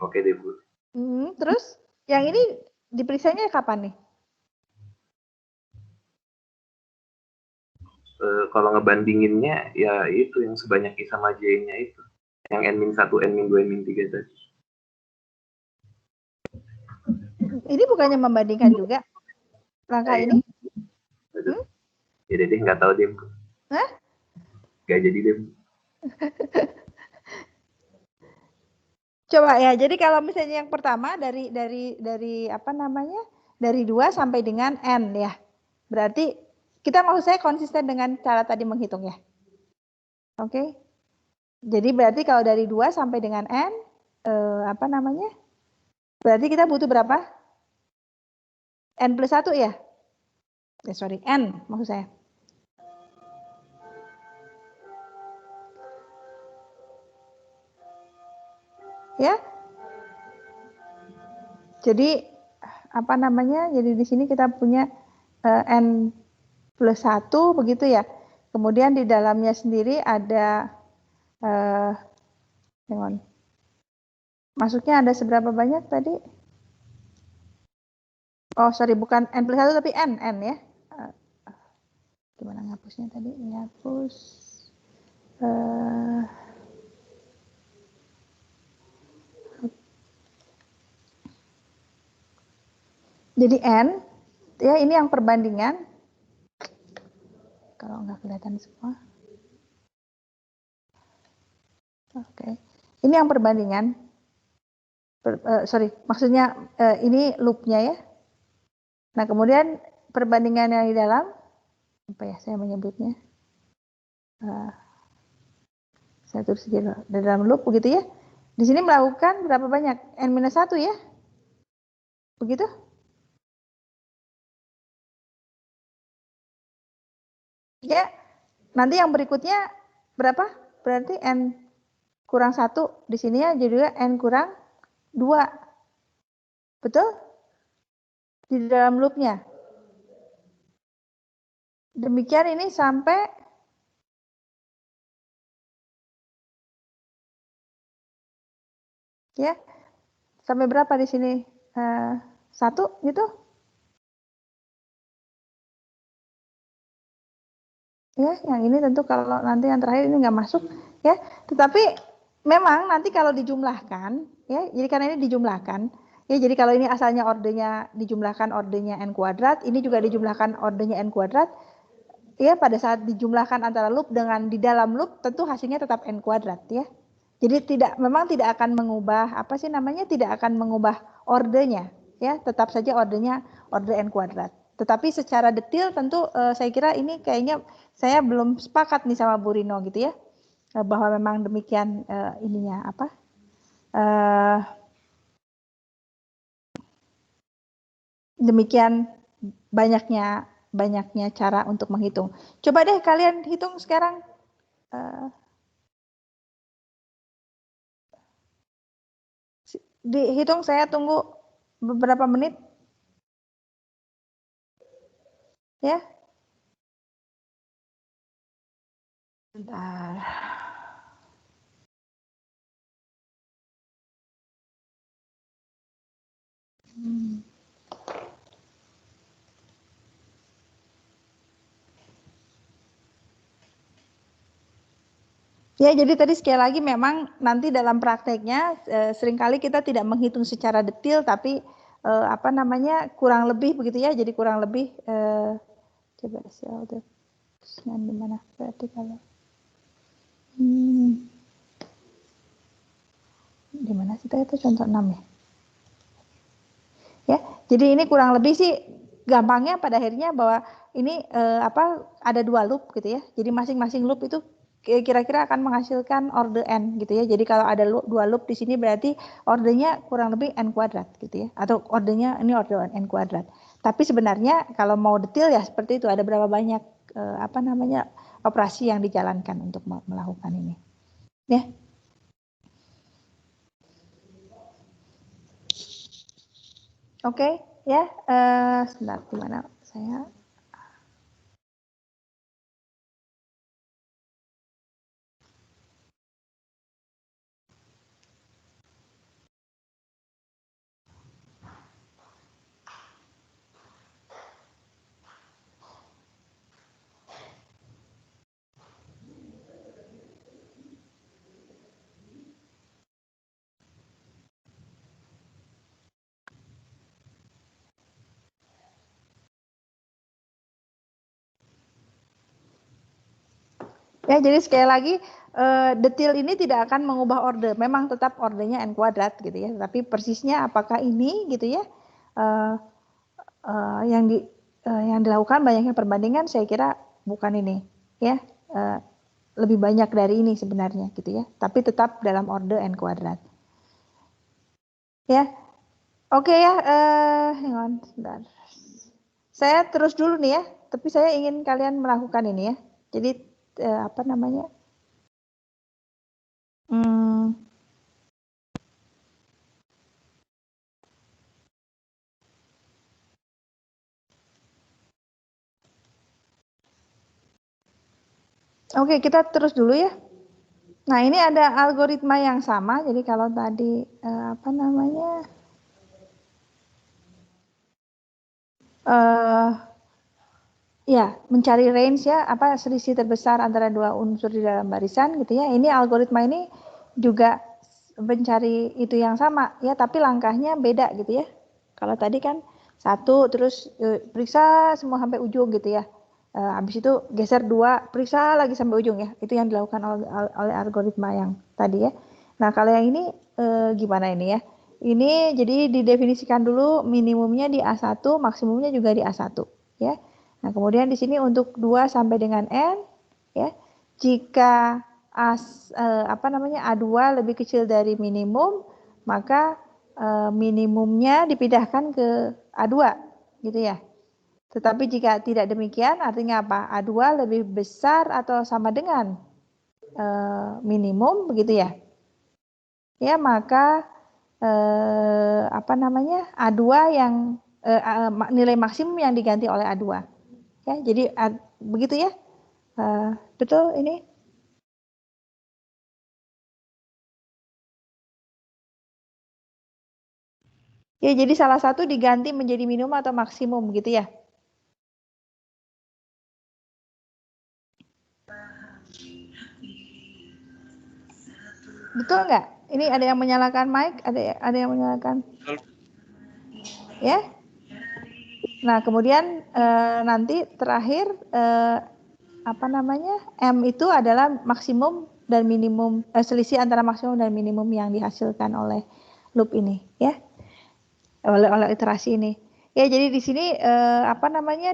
Oke deh, Bu. Terus yang ini diperiksanya kapan nih? Kalau ngebandinginnya ya itu yang sebanyak I sama J-nya itu. Yang N-1, N-2, N-3 tadi. Ini bukannya membandingkan juga langkah ini? Ya deh, nggak tahu deh. Hah? Nggak jadi deh. Coba ya, jadi kalau misalnya yang pertama dari apa namanya? Dari 2 sampai dengan N ya. Berarti kita maksud saya konsisten dengan cara tadi menghitung ya. Oke. Jadi berarti kalau dari 2 sampai dengan N apa namanya? Berarti kita butuh berapa? N plus 1 ya? Sorry, N maksud saya. Ya. Jadi apa namanya? Jadi di sini kita punya N plus 1 begitu ya. Kemudian di dalamnya sendiri ada masuknya ada seberapa banyak tadi? Oh, sorry, bukan N plus 1 tapi N ya. Gimana ngapusnya tadi? Ngapus jadi N, ya ini yang perbandingan. kalau nggak kelihatan semua. Oke. Ini yang perbandingan. Maksudnya ini loopnya ya. Nah, kemudian perbandingan yang di dalam, apa ya saya menyebutnya? Saya tulis di dalam loop begitu ya. Di sini melakukan berapa banyak? N-1 ya? Begitu? Ya, nanti yang berikutnya berapa? Berarti N kurang 1. Di sini ya jadi N kurang 2. Betul? Di dalam loopnya. Demikian ini sampai ya, sampai berapa di sini? 1 gitu? Ya, yang ini tentu kalau nanti yang terakhir ini nggak masuk ya. Tetapi memang nanti kalau dijumlahkan ya, jadi karena ini dijumlahkan ya, jadi kalau ini asalnya ordernya dijumlahkan ordernya n kuadrat, ini juga dijumlahkan ordernya n kuadrat ya, pada saat dijumlahkan antara loop dengan di dalam loop tentu hasilnya tetap n kuadrat ya. Jadi memang tidak akan mengubah apa sih namanya, tidak akan mengubah ordernya ya, tetap saja ordernya order n kuadrat. Tetapi secara detail tentu saya kira ini kayaknya saya belum sepakat nih sama Bu Rino gitu ya, bahwa memang demikian ininya apa, demikian banyaknya cara untuk menghitung. Coba deh kalian hitung sekarang. Dihitung, saya tunggu beberapa menit. Ya. Bentar. Ya, jadi tadi sekali lagi memang nanti dalam prakteknya seringkali kita tidak menghitung secara detail, tapi apa namanya, kurang lebih begitu ya. Jadi kurang lebih coba di mana berarti kalau di mana sih itu contoh 6 ya. Ya, jadi ini kurang lebih sih gampangnya pada akhirnya bahwa ini apa, ada 2 loop gitu ya. Jadi masing-masing loop itu kira-kira akan menghasilkan order n gitu ya. Jadi kalau ada 2 loop di sini berarti ordernya kurang lebih n kuadrat gitu ya. Atau ordernya ini order n kuadrat. Tapi sebenarnya kalau mau detail ya seperti itu, ada berapa banyak apa namanya, operasi yang dijalankan untuk melakukan ini. Ya. Oke, ya. Sebentar, gimana saya? Ya, jadi sekali lagi detail ini tidak akan mengubah order, memang tetap ordernya n kuadrat gitu ya. Tapi persisnya apakah ini gitu ya, yang dilakukan banyaknya perbandingan, saya kira bukan ini ya, lebih banyak dari ini sebenarnya gitu ya. Tapi tetap dalam order n kuadrat. Ya, oke ya, hang on sebentar. Saya terus dulu nih ya, tapi saya ingin kalian melakukan ini ya. Jadi apa namanya? Oke, kita terus dulu ya. Nah, ini ada algoritma yang sama. Jadi kalau tadi apa namanya? Ya, mencari range ya, apa selisih terbesar antara 2 unsur di dalam barisan gitu ya. Ini algoritma ini juga mencari itu yang sama ya, tapi langkahnya beda gitu ya. Kalau tadi kan 1 terus periksa semua sampai ujung gitu ya. Habis itu geser 2, periksa lagi sampai ujung ya. Itu yang dilakukan oleh algoritma yang tadi ya. Nah, kalau yang ini gimana ini ya? Ini jadi didefinisikan dulu minimumnya di A1, maksimumnya juga di A1 ya. Nah, kemudian di sini untuk 2 sampai dengan N ya. Jika A2 lebih kecil dari minimum, maka minimumnya dipindahkan ke A2 gitu ya. Tetapi jika tidak demikian, artinya apa? A2 lebih besar atau sama dengan minimum, begitu ya? Ya, maka A2 yang nilai maksimum yang diganti oleh A2. Ya, jadi begitu ya? Betul ini? Ya, jadi salah satu diganti menjadi minimum atau maksimum, gitu ya? Betul nggak? Ini ada yang menyalakan mic, ada yang menyalakan, ya? Nah, kemudian nanti terakhir M itu adalah maksimum dan minimum, selisih antara maksimum dan minimum yang dihasilkan oleh loop ini, ya, oleh iterasi ini. Ya, jadi di sini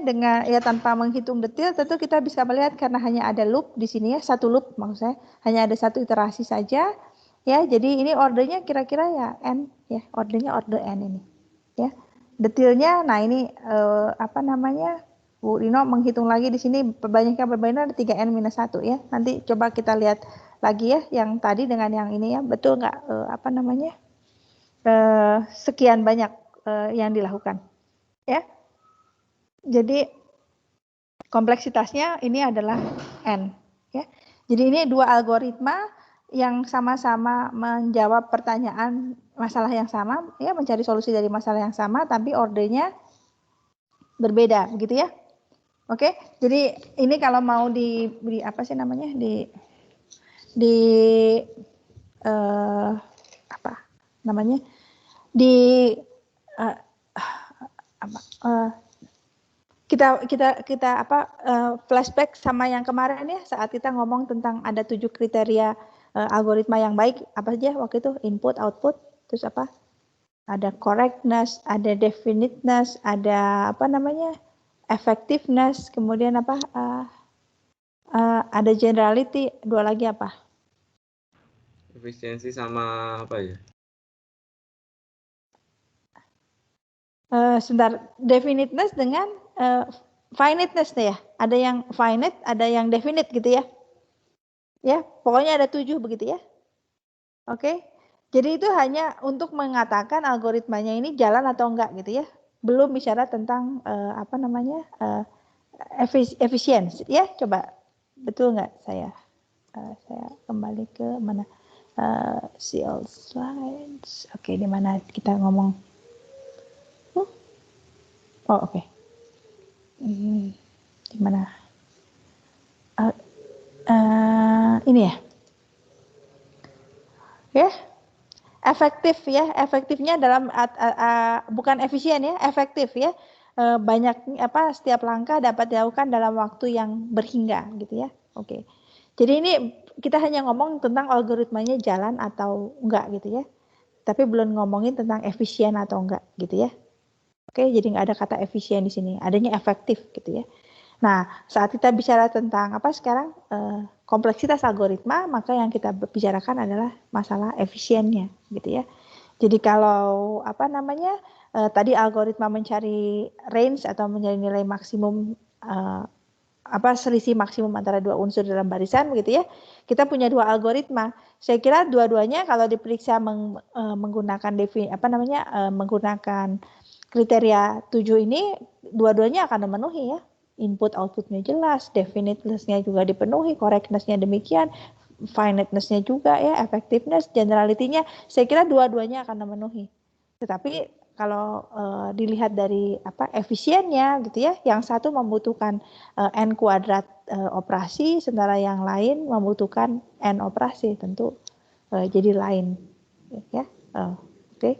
dengan ya tanpa menghitung detail, tentu kita bisa melihat karena hanya ada loop di sini ya, satu loop maksud saya, hanya ada satu iterasi saja. Ya, jadi ini ordernya kira-kira ya N ya, ordernya order N ini. Ya. Detailnya nah ini Bu Rino menghitung lagi di sini perbandingan ada 3N-1 ya. Nanti coba kita lihat lagi ya yang tadi dengan yang ini ya. Betul nggak sekian banyak yang dilakukan. Ya. Jadi kompleksitasnya ini adalah N ya. Jadi ini dua algoritma yang sama-sama menjawab pertanyaan masalah yang sama, ya, mencari solusi dari masalah yang sama, tapi ordernya berbeda, begitu ya? Oke, jadi ini kalau mau flashback sama yang kemarin ya, saat kita ngomong tentang ada 7 kriteria algoritma yang baik, apa aja waktu itu? Input, output, terus apa? Ada correctness, ada definiteness, ada effectiveness, kemudian ada generality, dua lagi apa? Efisiensi sama apa ya? Sebentar, definiteness dengan finiteness ya. Ada yang finite, ada yang definite gitu ya. Ya, pokoknya ada 7 begitu ya. Oke. Jadi itu hanya untuk mengatakan algoritmanya ini jalan atau enggak gitu ya. Belum bicara tentang efisiensi ya. Coba betul enggak saya kembali ke mana see all slides. Oke, di mana kita ngomong? Oh, oke. Di mana? Ini ya. Ya, efektif ya, efektifnya dalam bukan efisien ya, efektif ya. Banyak setiap langkah dapat dilakukan dalam waktu yang berhingga gitu ya. Oke. Jadi ini kita hanya ngomong tentang algoritmanya jalan atau enggak gitu ya. Tapi belum ngomongin tentang efisien atau enggak gitu ya. Oke, jadi nggak ada kata efisien di sini, adanya efektif gitu ya. Nah, saat kita bicara tentang sekarang kompleksitas algoritma, maka yang kita bicarakan adalah masalah efisiennya, gitu ya. Jadi kalau tadi algoritma mencari range atau mencari nilai maksimum selisih maksimum antara dua unsur dalam barisan, begitu ya. Kita punya dua algoritma. Saya kira dua-duanya kalau diperiksa menggunakan menggunakan kriteria 7 ini, dua-duanya akan memenuhi ya. Input outputnya jelas, definiteness-nya juga dipenuhi, correctness-nya demikian, finiteness-nya juga ya, effectiveness, generality-nya, saya kira dua-duanya akan memenuhi. Tetapi kalau dilihat dari efisiennya gitu ya, yang satu membutuhkan n kuadrat operasi, sementara yang lain membutuhkan n operasi, tentu jadi lain ya. Oke.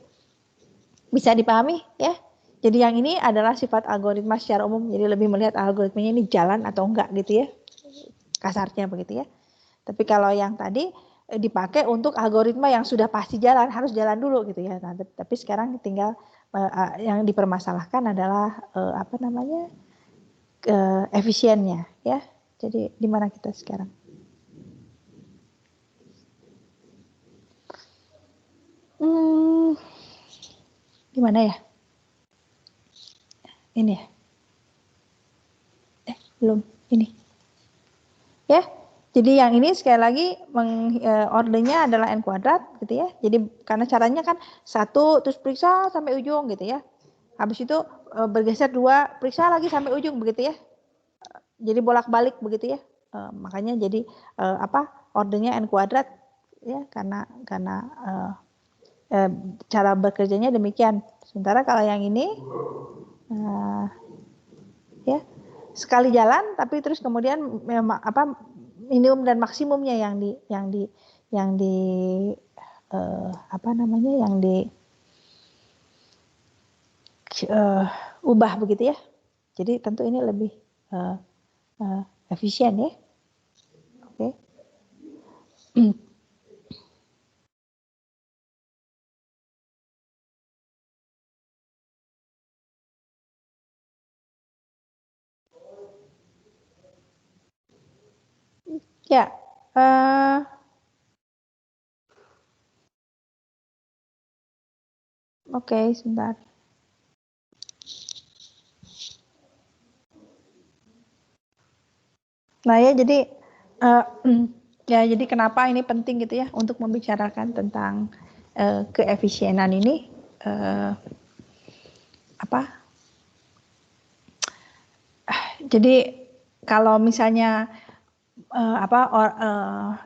Bisa dipahami ya? Jadi yang ini adalah sifat algoritma secara umum, jadi lebih melihat algoritmanya ini jalan atau enggak gitu ya, kasarnya begitu ya. Tapi kalau yang tadi dipakai untuk algoritma yang sudah pasti jalan, harus jalan dulu gitu ya. Nah, tapi sekarang tinggal yang dipermasalahkan adalah apa namanya, efisiennya ya. Jadi di mana kita sekarang? Di mana ya? Ini ya? Belum, ini. Ya, jadi yang ini sekali lagi ordernya adalah n kuadrat gitu ya. Jadi karena caranya kan 1 terus periksa sampai ujung gitu ya. Habis itu bergeser 2, periksa lagi sampai ujung begitu ya. Jadi bolak-balik begitu ya. Makanya jadi ordernya n kuadrat ya, karena cara bekerjanya demikian. Sementara kalau yang ini ya sekali jalan, tapi terus kemudian minimum dan maksimumnya yang ubah begitu ya. Jadi tentu ini lebih efisien ya. Oke. Ya, oke, sebentar. Nah ya, jadi jadi kenapa ini penting gitu ya untuk membicarakan tentang keefisienan ini, jadi kalau misalnya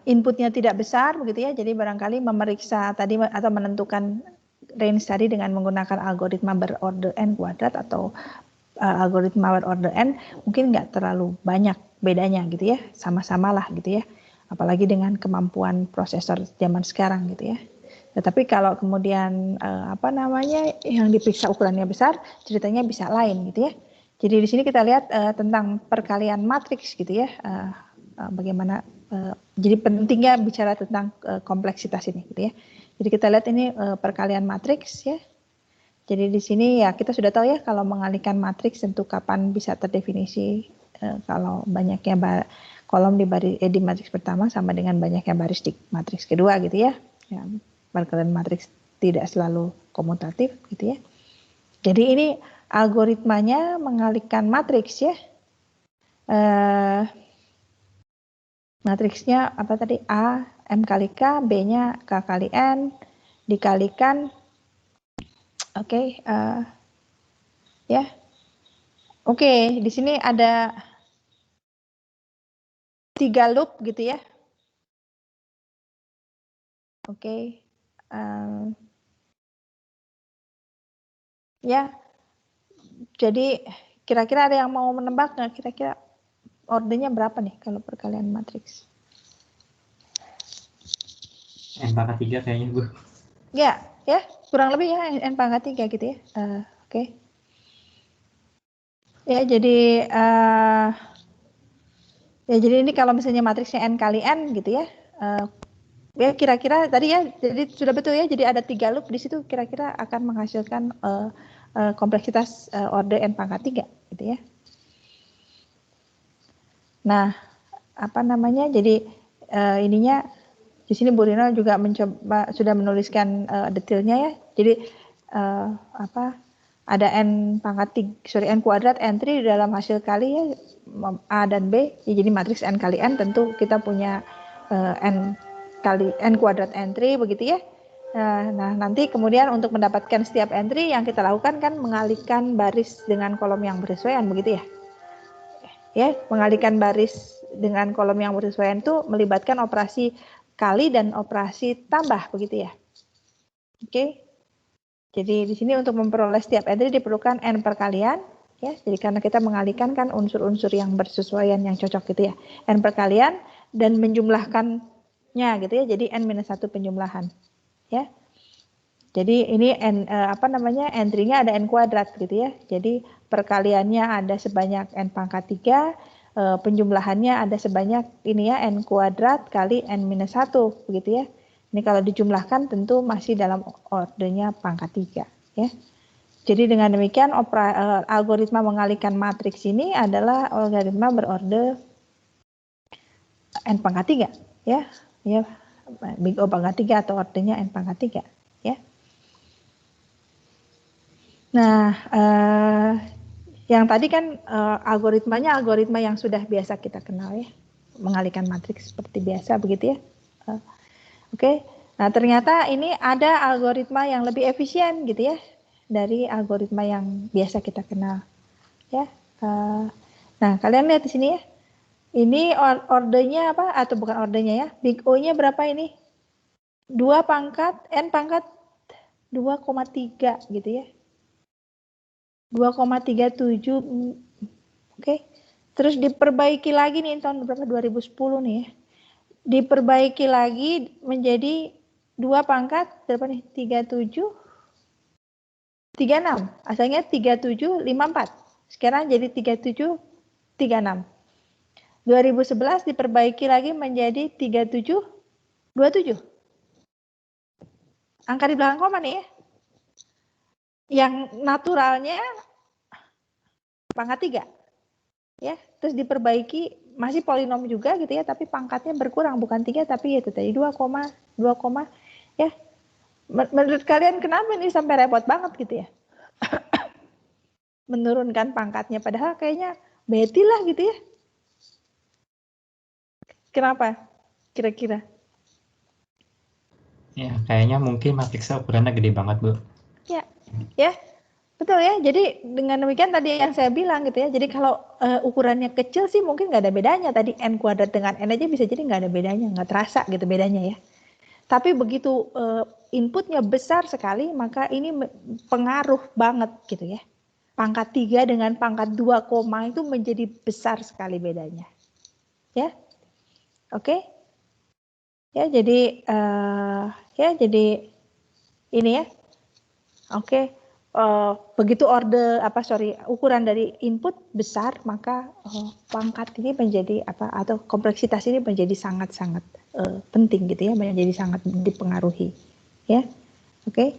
inputnya tidak besar begitu ya, jadi barangkali memeriksa tadi atau menentukan range tadi dengan menggunakan algoritma berorder n kuadrat atau algoritma berorder n mungkin nggak terlalu banyak bedanya gitu ya, sama-sama lah gitu ya, apalagi dengan kemampuan prosesor zaman sekarang gitu ya. Tetapi kalau kemudian yang diperiksa ukurannya besar, ceritanya bisa lain gitu ya. Jadi di sini kita lihat tentang perkalian matriks gitu ya. Bagaimana jadi pentingnya bicara tentang kompleksitas ini gitu ya. Jadi kita lihat ini perkalian matriks ya. Jadi di sini ya kita sudah tahu ya kalau mengalihkan matriks tentu kapan bisa terdefinisi kalau banyaknya kolom di matriks pertama sama dengan banyaknya baris di matriks kedua gitu ya. Perkalian matriks tidak selalu komutatif gitu ya. Jadi ini algoritmanya mengalihkan matriks ya. Matriksnya apa tadi? A, M kali K, B-nya K kali N, dikalikan, ya. Oke, di sini ada 3 loop gitu ya. Oke. Ya. Jadi kira-kira ada yang mau menebak nggak kira-kira ordernya berapa nih kalau perkalian matriks? N pangkat 3 kayaknya Bu. Ya, kurang lebih ya N pangkat 3 gitu ya. Oke. Ya, jadi jadi ini kalau misalnya matriksnya N kali N gitu ya. Ya kira-kira tadi ya, jadi sudah betul ya. Jadi ada 3 loop di situ kira-kira akan menghasilkan kompleksitas order N pangkat 3 gitu ya. Nah, jadi ininya di sini Bu Rino juga mencoba sudah menuliskan detailnya ya. Jadi ada n kuadrat N3 di dalam hasil kali ya A dan B. Ya, jadi matriks N kali N tentu kita punya N kuadrat N3 begitu ya. Nah, nanti kemudian untuk mendapatkan setiap N3 yang kita lakukan kan mengalihkan baris dengan kolom yang bersesuaian begitu ya. Ya, mengalihkan baris dengan kolom yang bersesuaian itu melibatkan operasi kali dan operasi tambah begitu ya. Oke. Jadi di sini untuk memperoleh setiap entry diperlukan n perkalian ya. Jadi karena kita mengalihkan kan unsur-unsur yang bersesuaian yang cocok gitu ya. N perkalian dan menjumlahkannya gitu ya. Jadi n-1 penjumlahan ya. Jadi ini entry-nya ada n kuadrat gitu ya. Jadi perkaliannya ada sebanyak n pangkat 3, penjumlahannya ada sebanyak ini ya n kuadrat kali n minus 1 begitu ya. Ini kalau dijumlahkan tentu masih dalam ordernya pangkat 3 ya. Jadi dengan demikian algoritma mengalihkan matriks ini adalah algoritma berorder n pangkat 3 ya. Ya, big O pangkat 3 atau ordernya n pangkat 3 ya. Nah, yang tadi kan algoritmanya algoritma yang sudah biasa kita kenal ya. Mengalihkan matriks seperti biasa begitu ya. Oke. Nah, ternyata ini ada algoritma yang lebih efisien gitu ya dari algoritma yang biasa kita kenal ya. Nah, kalian lihat di sini ya. Ini ordernya apa atau bukan ordernya ya? Big O-nya berapa ini? 2 pangkat n pangkat 2,3 gitu ya. 2,37. Oke. Terus diperbaiki lagi nih tahun berapa? 2010 nih ya. Diperbaiki lagi menjadi 2 pangkat berapa nih? 37 36. Asalnya 3754. Sekarang jadi 3736. 2011 diperbaiki lagi menjadi 3727. Angka di belakang koma nih ya. Yang naturalnya pangkat 3. Ya, terus diperbaiki masih polinom juga gitu ya, tapi pangkatnya berkurang bukan 3 tapi itu tadi 2, ya. Menurut kalian kenapa ini sampai repot banget gitu ya? Menurunkan pangkatnya padahal kayaknya beti lah gitu ya. Kenapa? Kira-kira? Ya, kayaknya mungkin matriksnya ukurannya gede banget, Bu. Ya, betul ya. Jadi dengan demikian tadi yang saya bilang gitu ya. Jadi kalau ukurannya kecil sih mungkin nggak ada bedanya. Tadi n kuadrat dengan n aja bisa jadi nggak ada bedanya, nggak terasa gitu bedanya ya. Tapi begitu inputnya besar sekali, maka ini pengaruh banget gitu ya. Pangkat 3 dengan pangkat 2 koma itu menjadi besar sekali bedanya. Ya, oke. Ya, jadi ini ya. Oke. Begitu ukuran dari input besar, maka pangkat ini menjadi atau kompleksitas ini menjadi sangat-sangat penting gitu ya, menjadi sangat dipengaruhi. Ya. Oke.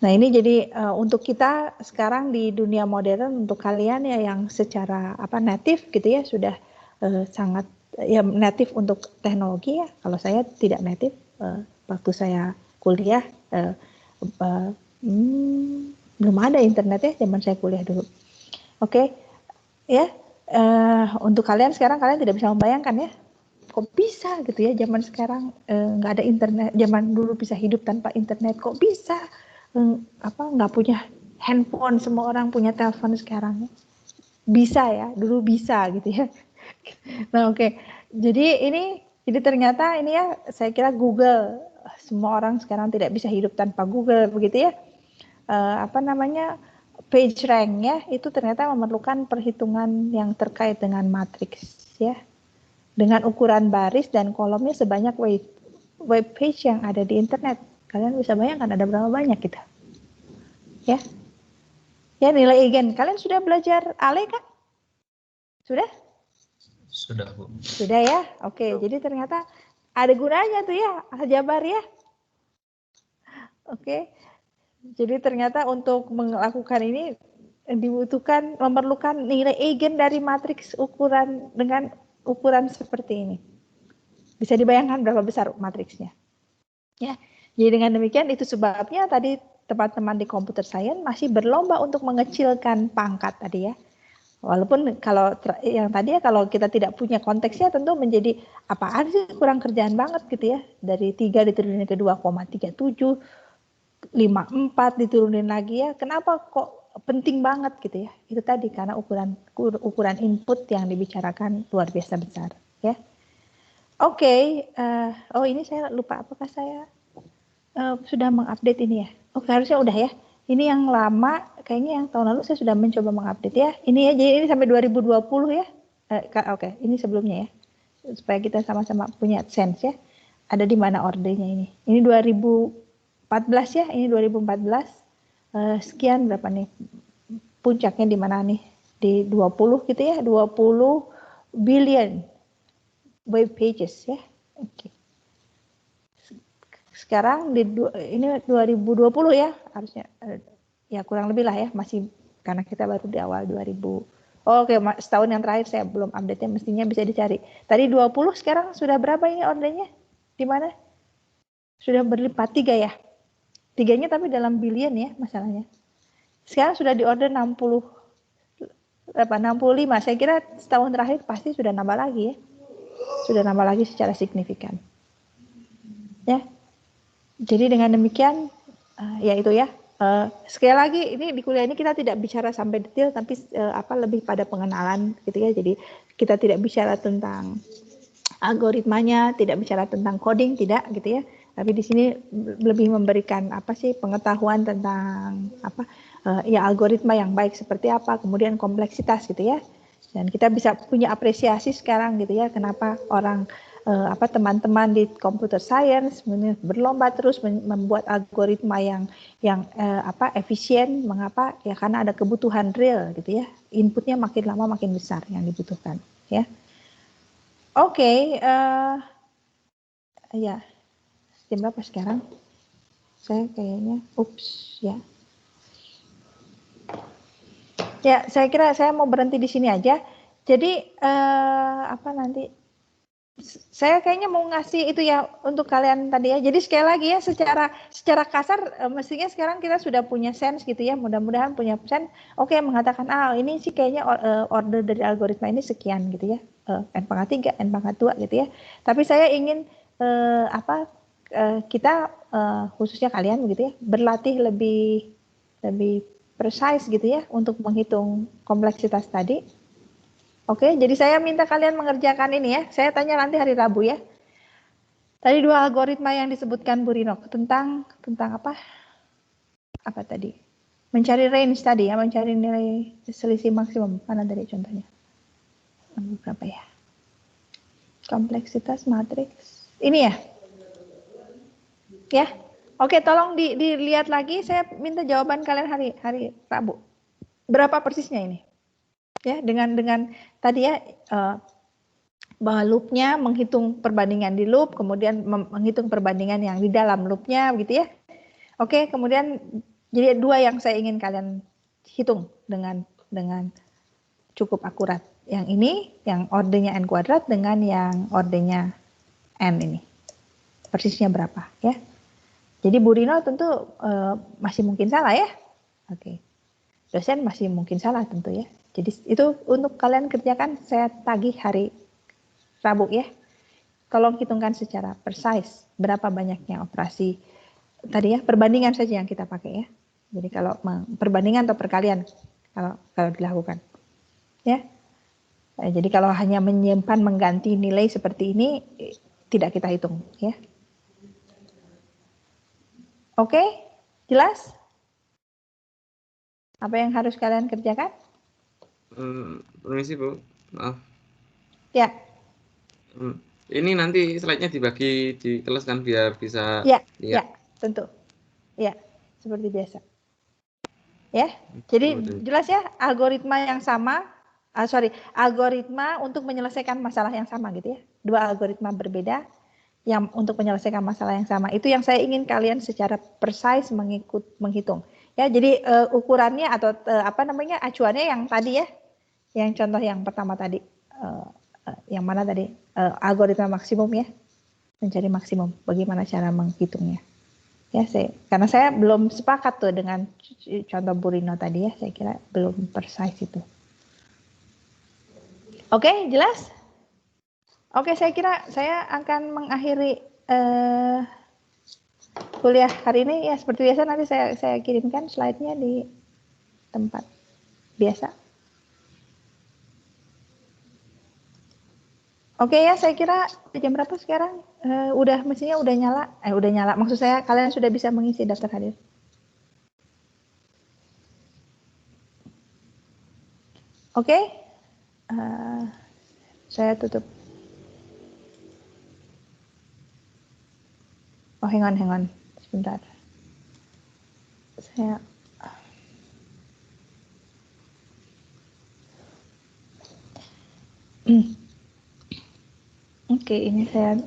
Nah, ini jadi untuk kita sekarang di dunia modern, untuk kalian ya yang secara native gitu ya sudah sangat ya native untuk teknologi ya. Kalau saya tidak native, waktu saya kuliah belum ada internet ya zaman saya kuliah dulu. Oke. Ya, untuk kalian sekarang kalian tidak bisa membayangkan ya, kok bisa gitu ya zaman sekarang nggak ada internet, zaman dulu bisa hidup tanpa internet, kok bisa nggak punya handphone, semua orang punya telepon sekarang. Bisa ya, dulu bisa gitu ya. Nah, oke. Jadi ternyata ini ya, saya kira Google, semua orang sekarang tidak bisa hidup tanpa Google begitu ya. PageRank ya, itu ternyata memerlukan perhitungan yang terkait dengan matriks ya. Dengan ukuran baris dan kolomnya sebanyak web page yang ada di internet. Kalian bisa bayangkan ada berapa banyak kita. Ya. Ya, nilai eigen. Kalian sudah belajar Ale kan? Sudah? Sudah, Bu. Sudah ya? Oke, jadi ternyata ada gunanya tuh ya, aljabar ya. Oke. Jadi ternyata untuk melakukan ini memerlukan nilai eigen dari matriks dengan ukuran seperti ini. Bisa dibayangkan berapa besar matriksnya. Ya. Jadi dengan demikian itu sebabnya tadi teman-teman di computer science masih berlomba untuk mengecilkan pangkat tadi ya. Walaupun kalau yang tadi ya kalau kita tidak punya konteksnya tentu menjadi apaan sih, kurang kerjaan banget gitu ya. Dari 3 diturunin ke 2,37, 54 diturunin lagi ya. Kenapa kok penting banget gitu ya. Itu tadi karena ukuran input yang dibicarakan luar biasa besar ya. Oke, ini saya lupa apakah saya sudah mengupdate ini ya. Oke, harusnya udah ya. Ini yang lama, kayaknya yang tahun lalu saya sudah mencoba mengupdate ya. Ini ya, jadi ini sampai 2020 ya. Oke, ini sebelumnya ya. Supaya kita sama-sama punya sense ya. Ada di mana ordernya ini. Ini 2010 ya, ini 2014. Sekian berapa nih? Puncaknya di mana nih? Di 20 gitu ya, 20 billion web pages ya. Oke. Sekarang ini 2020 ya, harusnya ya kurang lebih lah ya, masih karena kita baru di awal 2000. Oke, setahun yang terakhir saya belum update-nya, mestinya bisa dicari. Tadi 20, sekarang sudah berapa ini ordernya? Di mana? Sudah berlipat 3 ya. 3-nya tapi dalam billion ya masalahnya. Sekarang sudah di order 65. Saya kira setahun terakhir pasti sudah nambah lagi ya. Sudah nambah lagi secara signifikan. Ya. Jadi dengan demikian ya itu ya. Sekali lagi ini di kuliah ini kita tidak bicara sampai detail, tapi lebih pada pengenalan gitu ya. Jadi kita tidak bicara tentang algoritmanya, tidak bicara tentang coding, tidak gitu ya. Tapi di sini lebih memberikan pengetahuan tentang algoritma yang baik seperti apa, kemudian kompleksitas gitu ya. Dan kita bisa punya apresiasi sekarang gitu ya, kenapa orang teman-teman di computer science berlomba terus membuat algoritma yang efisien. Mengapa? Ya karena ada kebutuhan real gitu ya. Inputnya makin lama makin besar yang dibutuhkan ya. Oke, ya jam berapa sekarang? Saya kayaknya, ya. Ya, saya kira saya mau berhenti di sini aja. Jadi nanti? Saya kayaknya mau ngasih itu ya untuk kalian tadi ya. Jadi sekali lagi ya, secara kasar mestinya sekarang kita sudah punya sense gitu ya. Mudah-mudahan punya sense. Oke, mengatakan ini sih kayaknya order dari algoritma ini sekian gitu ya. N pangkat 3, N pangkat 2 gitu ya. Tapi saya ingin kita khususnya kalian begitu ya, berlatih lebih precise gitu ya untuk menghitung kompleksitas tadi. Oke, jadi saya minta kalian mengerjakan ini ya. Saya tanya nanti hari Rabu ya. Tadi 2 algoritma yang disebutkan Bu Rino tentang apa? Apa tadi? Mencari range tadi ya, mencari nilai selisih maksimum. Mana tadi contohnya? Berapa ya? Kompleksitas matriks. Ini ya? Ya. Oke, tolong dilihat lagi. Saya minta jawaban kalian hari Rabu. Berapa persisnya ini? Ya, dengan tadi ya bahwa loopnya menghitung perbandingan di loop, kemudian menghitung perbandingan yang di dalam loopnya, gitu ya. Oke, kemudian jadi 2 yang saya ingin kalian hitung dengan cukup akurat. Yang ini, yang ordernya n kuadrat dengan yang ordernya n ini, persisnya berapa ya? Jadi Bu Rino tentu masih mungkin salah ya. Oke, dosen masih mungkin salah tentu ya. Jadi itu untuk kalian kerjakan, saya tagih hari Rabu ya. Tolong hitungkan secara precise berapa banyaknya operasi tadi ya, perbandingan saja yang kita pakai ya. Jadi kalau perbandingan atau perkalian kalau dilakukan ya. Jadi kalau hanya menyimpan mengganti nilai seperti ini tidak kita hitung ya. Oke, jelas? Apa yang harus kalian kerjakan? Permisi Bu, maaf. Ya. Ini nanti slide-nya dibagi di kelas kan biar bisa lihat. Ya, tentu. Ya, seperti biasa. Ya, jadi jelas ya, algoritma yang sama, algoritma untuk menyelesaikan masalah yang sama gitu ya. 2 algoritma berbeda yang untuk menyelesaikan masalah yang sama. Itu yang saya ingin kalian secara precise menghitung. Ya, jadi ukurannya atau acuannya yang tadi ya. Yang contoh yang pertama tadi, yang mana tadi algoritma maksimum ya, mencari maksimum. Bagaimana cara menghitungnya? Ya, karena saya belum sepakat tuh dengan contoh Bu Rino tadi ya, saya kira belum precise itu. Oke, jelas? Oke, saya kira saya akan mengakhiri kuliah hari ini ya seperti biasa. Nanti saya kirimkan slide-nya di tempat biasa. Oke ya, saya kira jam berapa sekarang? Mestinya udah nyala. Maksud saya kalian sudah bisa mengisi daftar hadir. Oke, saya tutup. Oh, hang on, sebentar. Saya Oke, ini saya